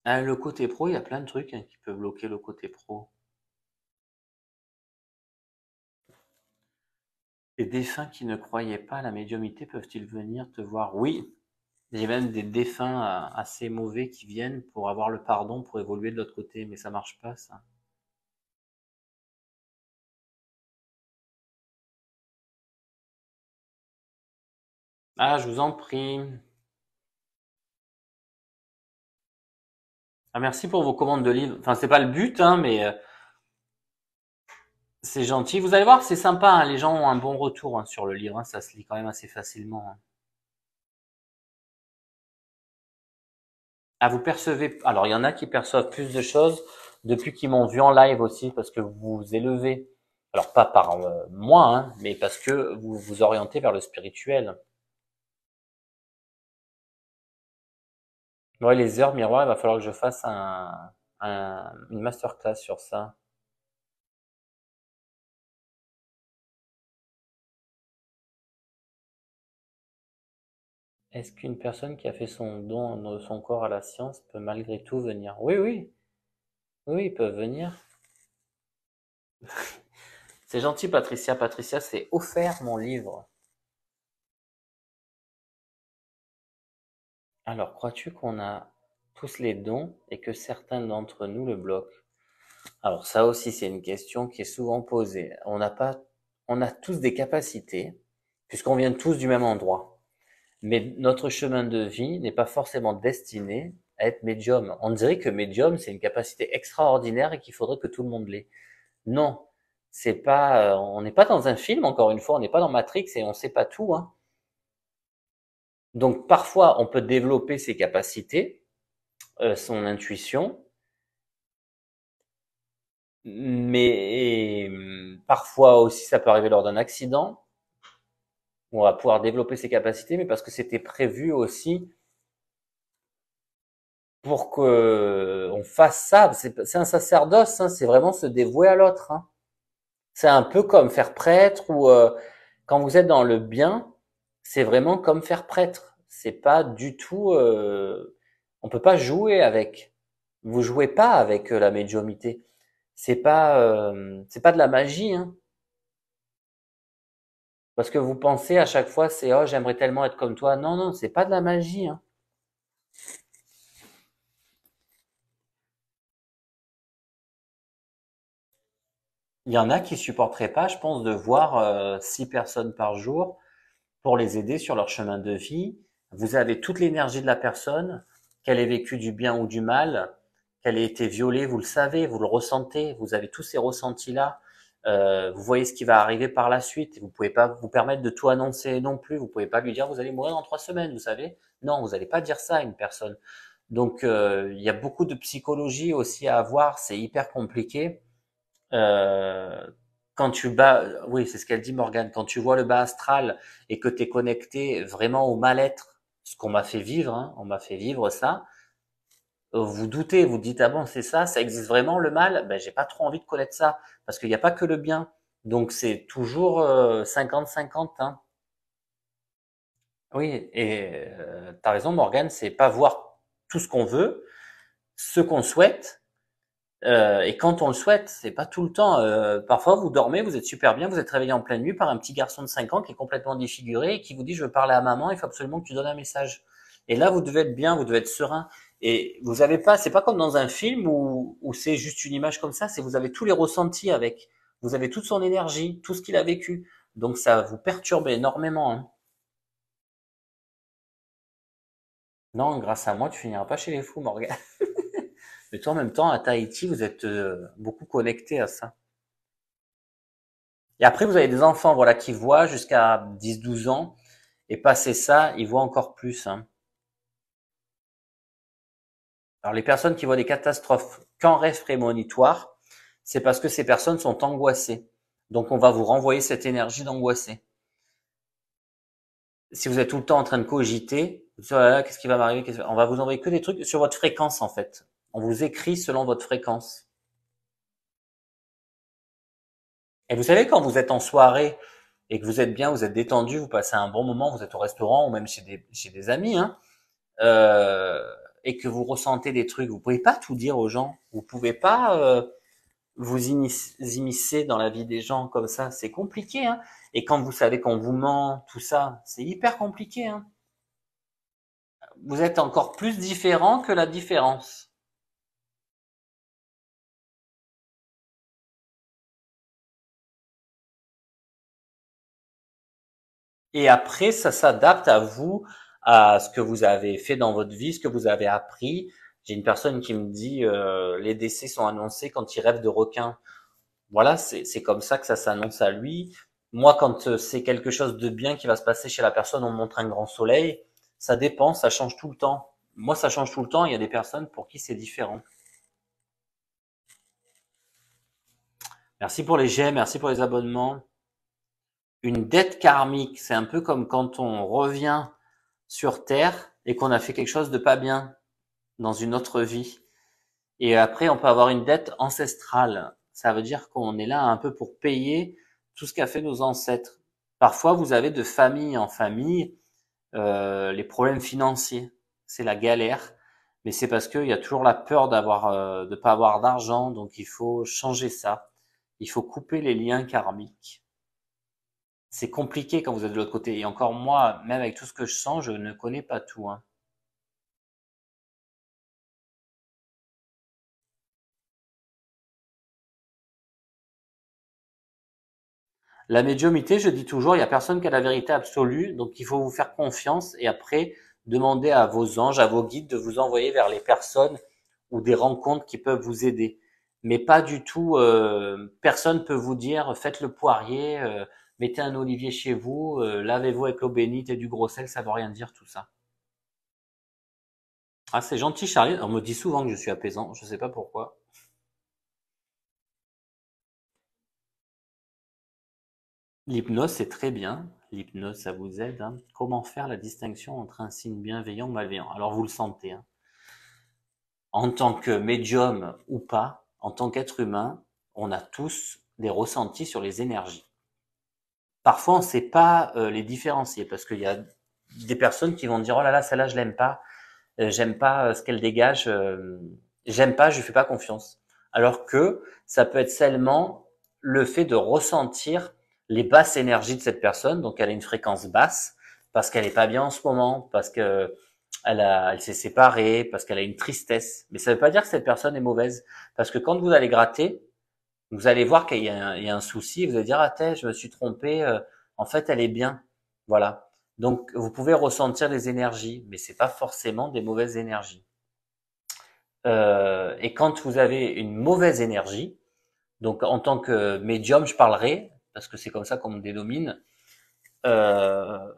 Le côté pro, il y a plein de trucs hein, qui peuvent bloquer le côté pro. Les défunts qui ne croyaient pas à la médiumnité peuvent-ils venir te voir? Oui, il y a même des défunts assez mauvais qui viennent pour avoir le pardon pour évoluer de l'autre côté, mais ça marche pas ça. Ah, je vous en prie. Ah, merci pour vos commandes de livres. Enfin, c'est pas le but, hein, mais c'est gentil. Vous allez voir, c'est sympa. Hein, les gens ont un bon retour hein, sur le livre. Hein, ça se lit quand même assez facilement. Hein. Ah, vous percevez. Alors, il y en a qui perçoivent plus de choses depuis qu'ils m'ont vu en live aussi, parce que vous vous élevez. Alors, pas par moi, hein, mais parce que vous vous orientez vers le spirituel. Ouais, les heures miroirs, il va falloir que je fasse une masterclass sur ça. Est-ce qu'une personne qui a fait son don de son corps à la science peut malgré tout venir? Oui, oui, oui, ils peuvent venir. C'est gentil, Patricia. Patricia, c'est offert mon livre. Alors, crois-tu qu'on a tous les dons et que certains d'entre nous le bloquent? Alors, ça aussi, c'est une question qui est souvent posée. On a tous des capacités, puisqu'on vient tous du même endroit. Mais notre chemin de vie n'est pas forcément destiné à être médium. On dirait que médium, c'est une capacité extraordinaire et qu'il faudrait que tout le monde l'ait. Non, c'est pas, on n'est pas dans un film, encore une fois, on n'est pas dans Matrix et on sait pas tout, hein. Donc parfois, on peut développer ses capacités, son intuition, mais parfois aussi, ça peut arriver lors d'un accident. On va pouvoir développer ses capacités, mais parce que c'était prévu aussi pour que on fasse ça. C'est un sacerdoce, hein, c'est vraiment se dévouer à l'autre. Hein. C'est un peu comme faire prêtre ou quand vous êtes dans le bien, c'est vraiment comme faire prêtre. C'est pas du tout, on peut pas jouer avec. Vous jouez pas avec la médiumité. C'est pas de la magie, hein. Parce que vous pensez à chaque fois, c'est oh j'aimerais tellement être comme toi. Non, non, c'est pas de la magie, hein. Il y en a qui supporteraient pas, je pense, de voir 6 personnes par jour pour les aider sur leur chemin de vie. Vous avez toute l'énergie de la personne, qu'elle ait vécu du bien ou du mal, qu'elle ait été violée, vous le savez, vous le ressentez, vous avez tous ces ressentis-là. Vous voyez ce qui va arriver par la suite. Vous pouvez pas vous permettre de tout annoncer non plus. Vous pouvez pas lui dire vous allez mourir dans 3 semaines, vous savez. Non, vous n'allez pas dire ça à une personne. Donc il y a beaucoup de psychologie aussi à avoir. C'est hyper compliqué. Euh, quand tu bats, oui, c'est ce qu'elle dit Morgane, quand tu vois le bas astral et que tu es connecté vraiment au mal-être, ce qu'on m'a fait vivre, hein, on m'a fait vivre ça, vous doutez, vous dites ah bon c'est ça existe vraiment le mal? Ben j'ai pas trop envie de connaître ça parce qu'il n'y a pas que le bien. Donc c'est toujours 50-50, hein. Oui, et t'as raison Morgane, c'est pas voir tout ce qu'on veut, ce qu'on souhaite. Et quand on le souhaite, c'est pas tout le temps. Parfois, vous dormez, vous êtes super bien, vous êtes réveillé en pleine nuit par un petit garçon de 5 ans qui est complètement défiguré et qui vous dit je veux parler à maman, il faut absolument que tu donnes un message. Et là, vous devez être bien, vous devez être serein. Et vous avez pas, c'est pas comme dans un film où c'est juste une image comme ça, c'est vous avez tous les ressentis avec. Vous avez toute son énergie, tout ce qu'il a vécu. Donc ça vous perturbe énormément, hein. Non, grâce à moi, tu finiras pas chez les fous, Morgan. Mais toi, en même temps, à Tahiti, vous êtes beaucoup connecté à ça. Et après, vous avez des enfants, voilà, qui voient jusqu'à 10-12 ans, et passé ça, ils voient encore plus, hein. Alors, les personnes qui voient des catastrophes qu'en rêve prémonitoire, c'est parce que ces personnes sont angoissées. Donc, on va vous renvoyer cette énergie d'angoissé. Si vous êtes tout le temps en train de cogiter, vous dites, oh là là, qu'est-ce qui va m'arriver? On va vous envoyer que des trucs sur votre fréquence, en fait. On vous écrit selon votre fréquence. Et vous savez, quand vous êtes en soirée et que vous êtes bien, vous êtes détendu, vous passez un bon moment, vous êtes au restaurant ou même chez des amis, hein, euh, et que vous ressentez des trucs, vous pouvez pas tout dire aux gens. Vous pouvez pas vous immiscer dans la vie des gens comme ça. C'est compliqué, hein. Et quand vous savez qu'on vous ment, tout ça, c'est hyper compliqué, hein. Vous êtes encore plus différent que la différence. Et après, ça s'adapte à vous, à ce que vous avez fait dans votre vie, ce que vous avez appris. J'ai une personne qui me dit les décès sont annoncés quand il rêve de requins. Voilà, c'est comme ça que ça s'annonce à lui. Moi, quand c'est quelque chose de bien qui va se passer chez la personne, on me montre un grand soleil. Ça dépend, ça change tout le temps. Moi, ça change tout le temps. Il y a des personnes pour qui c'est différent. Merci pour les j'aime, merci pour les abonnements. Une dette karmique, c'est un peu comme quand on revient sur Terre et qu'on a fait quelque chose de pas bien dans une autre vie. Et après, on peut avoir une dette ancestrale. Ça veut dire qu'on est là un peu pour payer tout ce qu'a fait nos ancêtres. Parfois, vous avez de famille en famille les problèmes financiers. C'est la galère, mais c'est parce qu'il y a toujours la peur de pas avoir d'argent, donc il faut changer ça. Il faut couper les liens karmiques. C'est compliqué quand vous êtes de l'autre côté. Et encore moi, même avec tout ce que je sens, je ne connais pas tout, hein. La médiumité, je dis toujours, il n'y a personne qui a la vérité absolue, donc il faut vous faire confiance et après demander à vos anges, à vos guides de vous envoyer vers les personnes ou des rencontres qui peuvent vous aider. Mais pas du tout, personne peut vous dire faites le poirier, mettez un olivier chez vous, lavez-vous avec l'eau bénite et du gros sel, ça veut rien dire tout ça. Ah c'est gentil Charlie, on me dit souvent que je suis apaisant, je sais pas pourquoi. L'hypnose, c'est très bien. L'hypnose, ça vous aide, hein. Comment faire la distinction entre un signe bienveillant ou malveillant? Alors, vous le sentez, hein. En tant que médium ou pas, en tant qu'être humain, on a tous des ressentis sur les énergies. Parfois, on ne sait pas les différencier parce qu'il y a des personnes qui vont dire oh là là, celle-là je l'aime pas, j'aime pas ce qu'elle dégage, j'aime pas, je lui fais pas confiance. Alors que ça peut être seulement le fait de ressentir les basses énergies de cette personne, donc elle a une fréquence basse parce qu'elle est pas bien en ce moment, parce que elle s'est séparée, parce qu'elle a une tristesse. Mais ça veut pas dire que cette personne est mauvaise, parce que quand vous allez gratter, vous allez voir qu'il y a un souci, vous allez dire ah je me suis trompé, en fait elle est bien, voilà. Donc vous pouvez ressentir les énergies, mais c'est pas forcément des mauvaises énergies. Et quand vous avez une mauvaise énergie, donc en tant que médium, je parlerai parce que c'est comme ça qu'on me dénomine. Euh,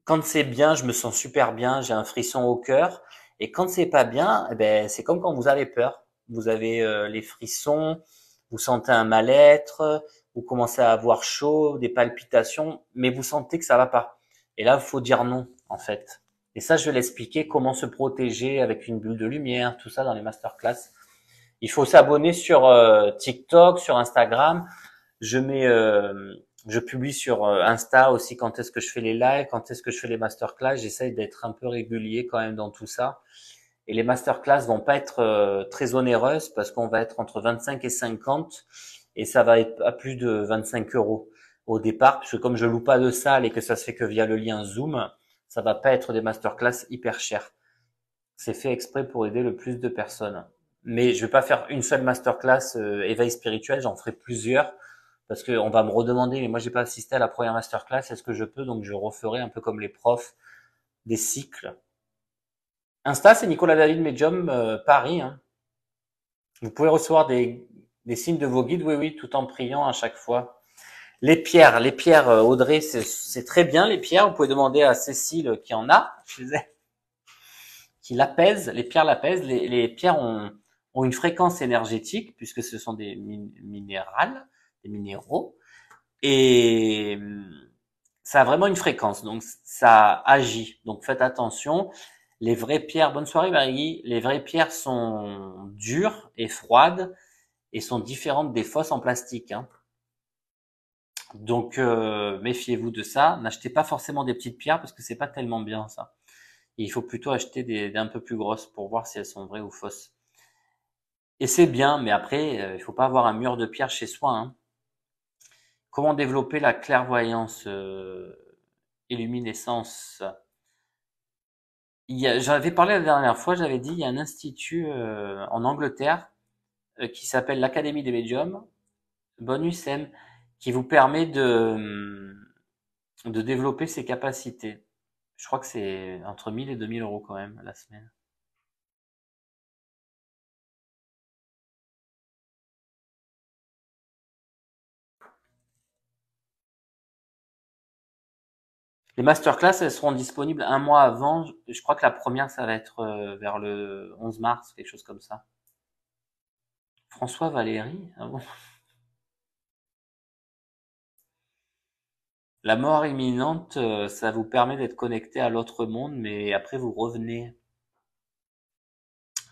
Quand c'est bien, je me sens super bien, j'ai un frisson au cœur. Et quand c'est pas bien, eh ben c'est comme quand vous avez peur. Vous avez les frissons, vous sentez un mal-être, vous commencez à avoir chaud, des palpitations, mais vous sentez que ça va pas. Et là, il faut dire non, en fait. Et ça, je vais l'expliquer comment se protéger avec une bulle de lumière, tout ça dans les masterclass. Il faut s'abonner sur TikTok, sur Instagram. Je mets, je publie sur Insta aussi quand est-ce que je fais les lives, quand est-ce que je fais les masterclass. J'essaye d'être un peu régulier quand même dans tout ça. Et les masterclass vont pas être très onéreuses parce qu'on va être entre 25 et 50 et ça va être à plus de 25 euros au départ, parce que comme je loue pas de salle et que ça se fait que via le lien Zoom, ça va pas être des masterclass hyper chers. C'est fait exprès pour aider le plus de personnes. Mais je vais pas faire une seule masterclass éveil spirituel, j'en ferai plusieurs parce que on va me redemander, mais moi j'ai pas assisté à la première masterclass, est-ce que je peux? Donc je referai un peu comme les profs des cycles. Insta, c'est Nicolas David Medium Paris. Hein. Vous pouvez recevoir des signes de vos guides, oui, oui, tout en priant à chaque fois. Les pierres, Audrey, c'est très bien les pierres. Vous pouvez demander à Cécile qui en a chez elle, qui l'apaise. Les pierres l'apaisent. Les pierres ont une fréquence énergétique puisque ce sont des minérales, des minéraux, et ça a vraiment une fréquence. Donc ça agit. Donc faites attention. Les vraies pierres, bonne soirée Marie, les vraies pierres sont dures et froides et sont différentes des fausses en plastique. Hein. Donc méfiez-vous de ça. N'achetez pas forcément des petites pierres parce que c'est pas tellement bien ça. Et il faut plutôt acheter des un peu plus grosses pour voir si elles sont vraies ou fausses. Et c'est bien, mais après, il faut pas avoir un mur de pierre chez soi. Hein. Comment développer la clairvoyance et luminescence? J'avais parlé la dernière fois, j'avais dit, il y a un institut en Angleterre qui s'appelle l'Académie des médiums, Bonus M, qui vous permet de développer ses capacités. Je crois que c'est entre 1000 et 2000 euros quand même la semaine. Les masterclass, elles seront disponibles un mois avant. Je crois que la première, ça va être vers le 11 mars, quelque chose comme ça. François Valéry? Ah bon? La mort imminente, ça vous permet d'être connecté à l'autre monde, mais après vous revenez.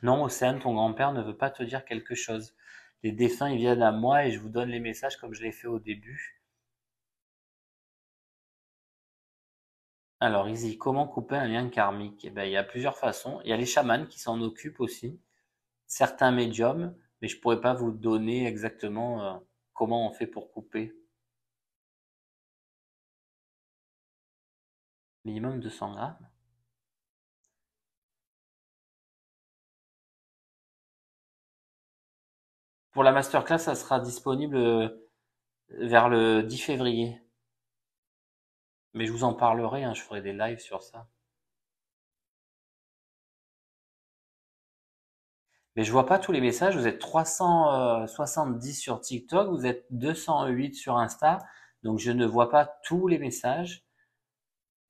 Non, Océane, ton grand-père ne veut pas te dire quelque chose. Les défunts, ils viennent à moi et je vous donne les messages comme je l'ai fait au début. Alors, Izzy, comment couper un lien karmique? Eh ben, il y a plusieurs façons. Il y a les chamans qui s'en occupent aussi, certains médiums, mais je pourrais pas vous donner exactement comment on fait pour couper. Minimum 200 grammes. Pour la masterclass, ça sera disponible vers le 10 février. Mais je vous en parlerai, hein, je ferai des lives sur ça. Mais je vois pas tous les messages. Vous êtes 370 sur TikTok, vous êtes 208 sur Insta, donc je ne vois pas tous les messages.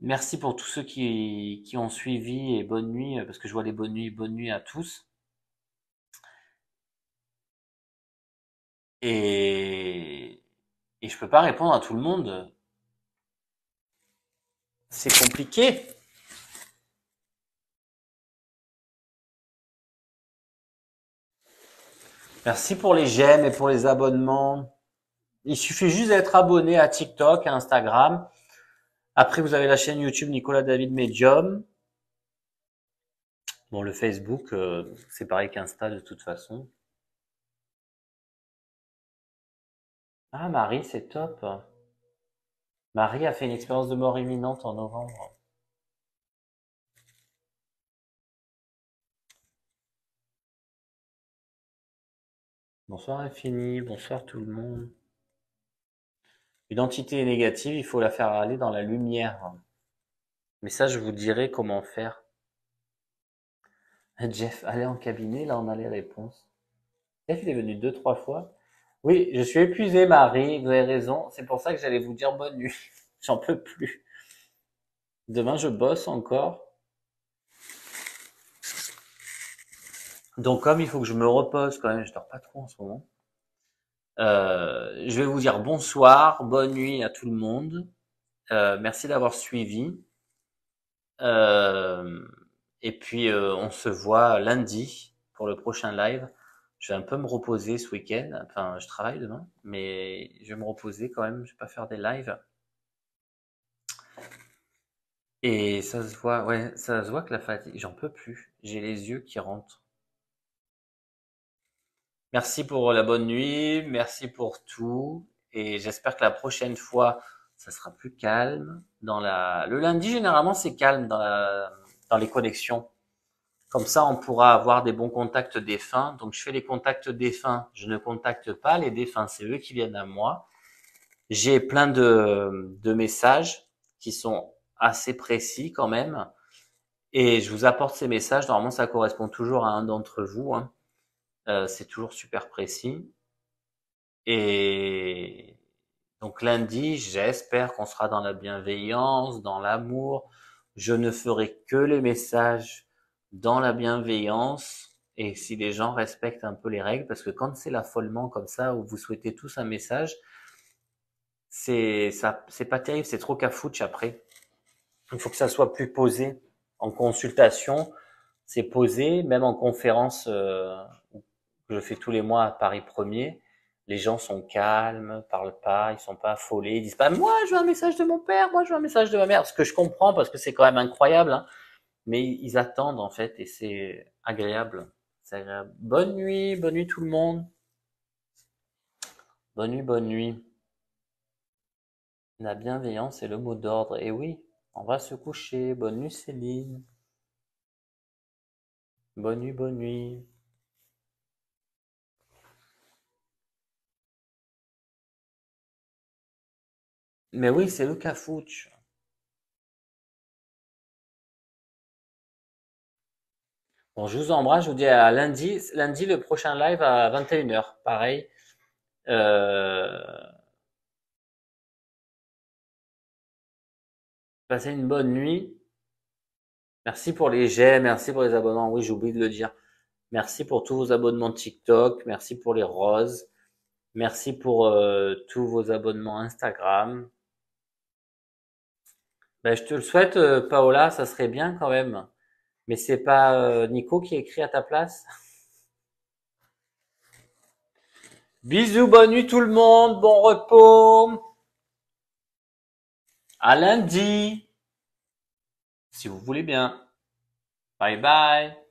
Merci pour tous ceux qui ont suivi et bonne nuit, parce que je vois les bonne nuit à tous. Et, et je peux pas répondre à tout le monde. C'est compliqué. Merci pour les j'aime et pour les abonnements. Il suffit juste d'être abonné à TikTok, à Instagram. Après, vous avez la chaîne YouTube Nicolas David Medium. Bon, le Facebook, c'est pareil qu'Insta de toute façon. Ah, Marie, c'est top. Marie a fait une expérience de mort imminente en novembre. Bonsoir Infini, bonsoir tout le monde. Une entité négative, il faut la faire aller dans la lumière. Mais ça, je vous dirai comment faire. Jeff, allez en cabinet, là on a les réponses. Jeff, il est venu 2, 3 fois. Oui, je suis épuisé, Marie, vous avez raison. C'est pour ça que j'allais vous dire bonne nuit. J'en peux plus. Demain, je bosse encore. Donc, comme il faut que je me repose quand même, je dors pas trop en ce moment. Je vais vous dire bonsoir, bonne nuit à tout le monde. Merci d'avoir suivi. Euh, et puis, on se voit lundi pour le prochain live. Je vais un peu me reposer ce week-end. Enfin, je travaille demain, mais je vais me reposer quand même. Je vais pas faire des lives. Et ça se voit, ouais, ça se voit que la fatigue, j'en peux plus. J'ai les yeux qui rentrent. Merci pour la bonne nuit, merci pour tout. Et j'espère que la prochaine fois, ça sera plus calme. Le lundi, généralement, c'est calme dans les connexions. Comme ça, on pourra avoir des bons contacts défunts. Donc, je fais les contacts défunts. Je ne contacte pas les défunts. C'est eux qui viennent à moi. J'ai plein de messages qui sont assez précis quand même. Et je vous apporte ces messages. Normalement, ça correspond toujours à un d'entre vous, hein. C'est toujours super précis. Et donc lundi, j'espère qu'on sera dans la bienveillance, dans l'amour. Je ne ferai que les messages dans la bienveillance. Et si les gens respectent un peu les règles, parce que quand c'est l'affolement comme ça, où vous souhaitez tous un message, c'est pas terrible, c'est trop cafouche après. Il faut que ça soit plus posé. En consultation, c'est posé, même en conférence que je fais tous les mois à Paris 1er. Les gens sont calmes, parlent pas, ils sont pas affolés, ils disent pas moi je veux un message de mon père, moi je veux un message de ma mère. Ce que je comprends parce que c'est quand même incroyable, hein. Mais ils attendent en fait et c'est agréable. C'est agréable. Bonne nuit tout le monde. Bonne nuit, bonne nuit. La bienveillance est le mot d'ordre. Et oui, on va se coucher. Bonne nuit Céline. Bonne nuit, bonne nuit. Mais oui, c'est le cafouche. Bon, je vous embrasse, je vous dis à lundi. Lundi, le prochain live à 21h. Pareil. Euh, Passez une bonne nuit. Merci pour les j'aime, merci pour les abonnements. Oui, j'ai oublié de le dire. Merci pour tous vos abonnements TikTok. Merci pour les roses. Merci pour tous vos abonnements Instagram. Ben, je te le souhaite, Paola, ça serait bien quand même. Mais c'est pas Nico qui écrit à ta place. Bisous, bonne nuit tout le monde, bon repos. À lundi, si vous voulez bien. Bye bye.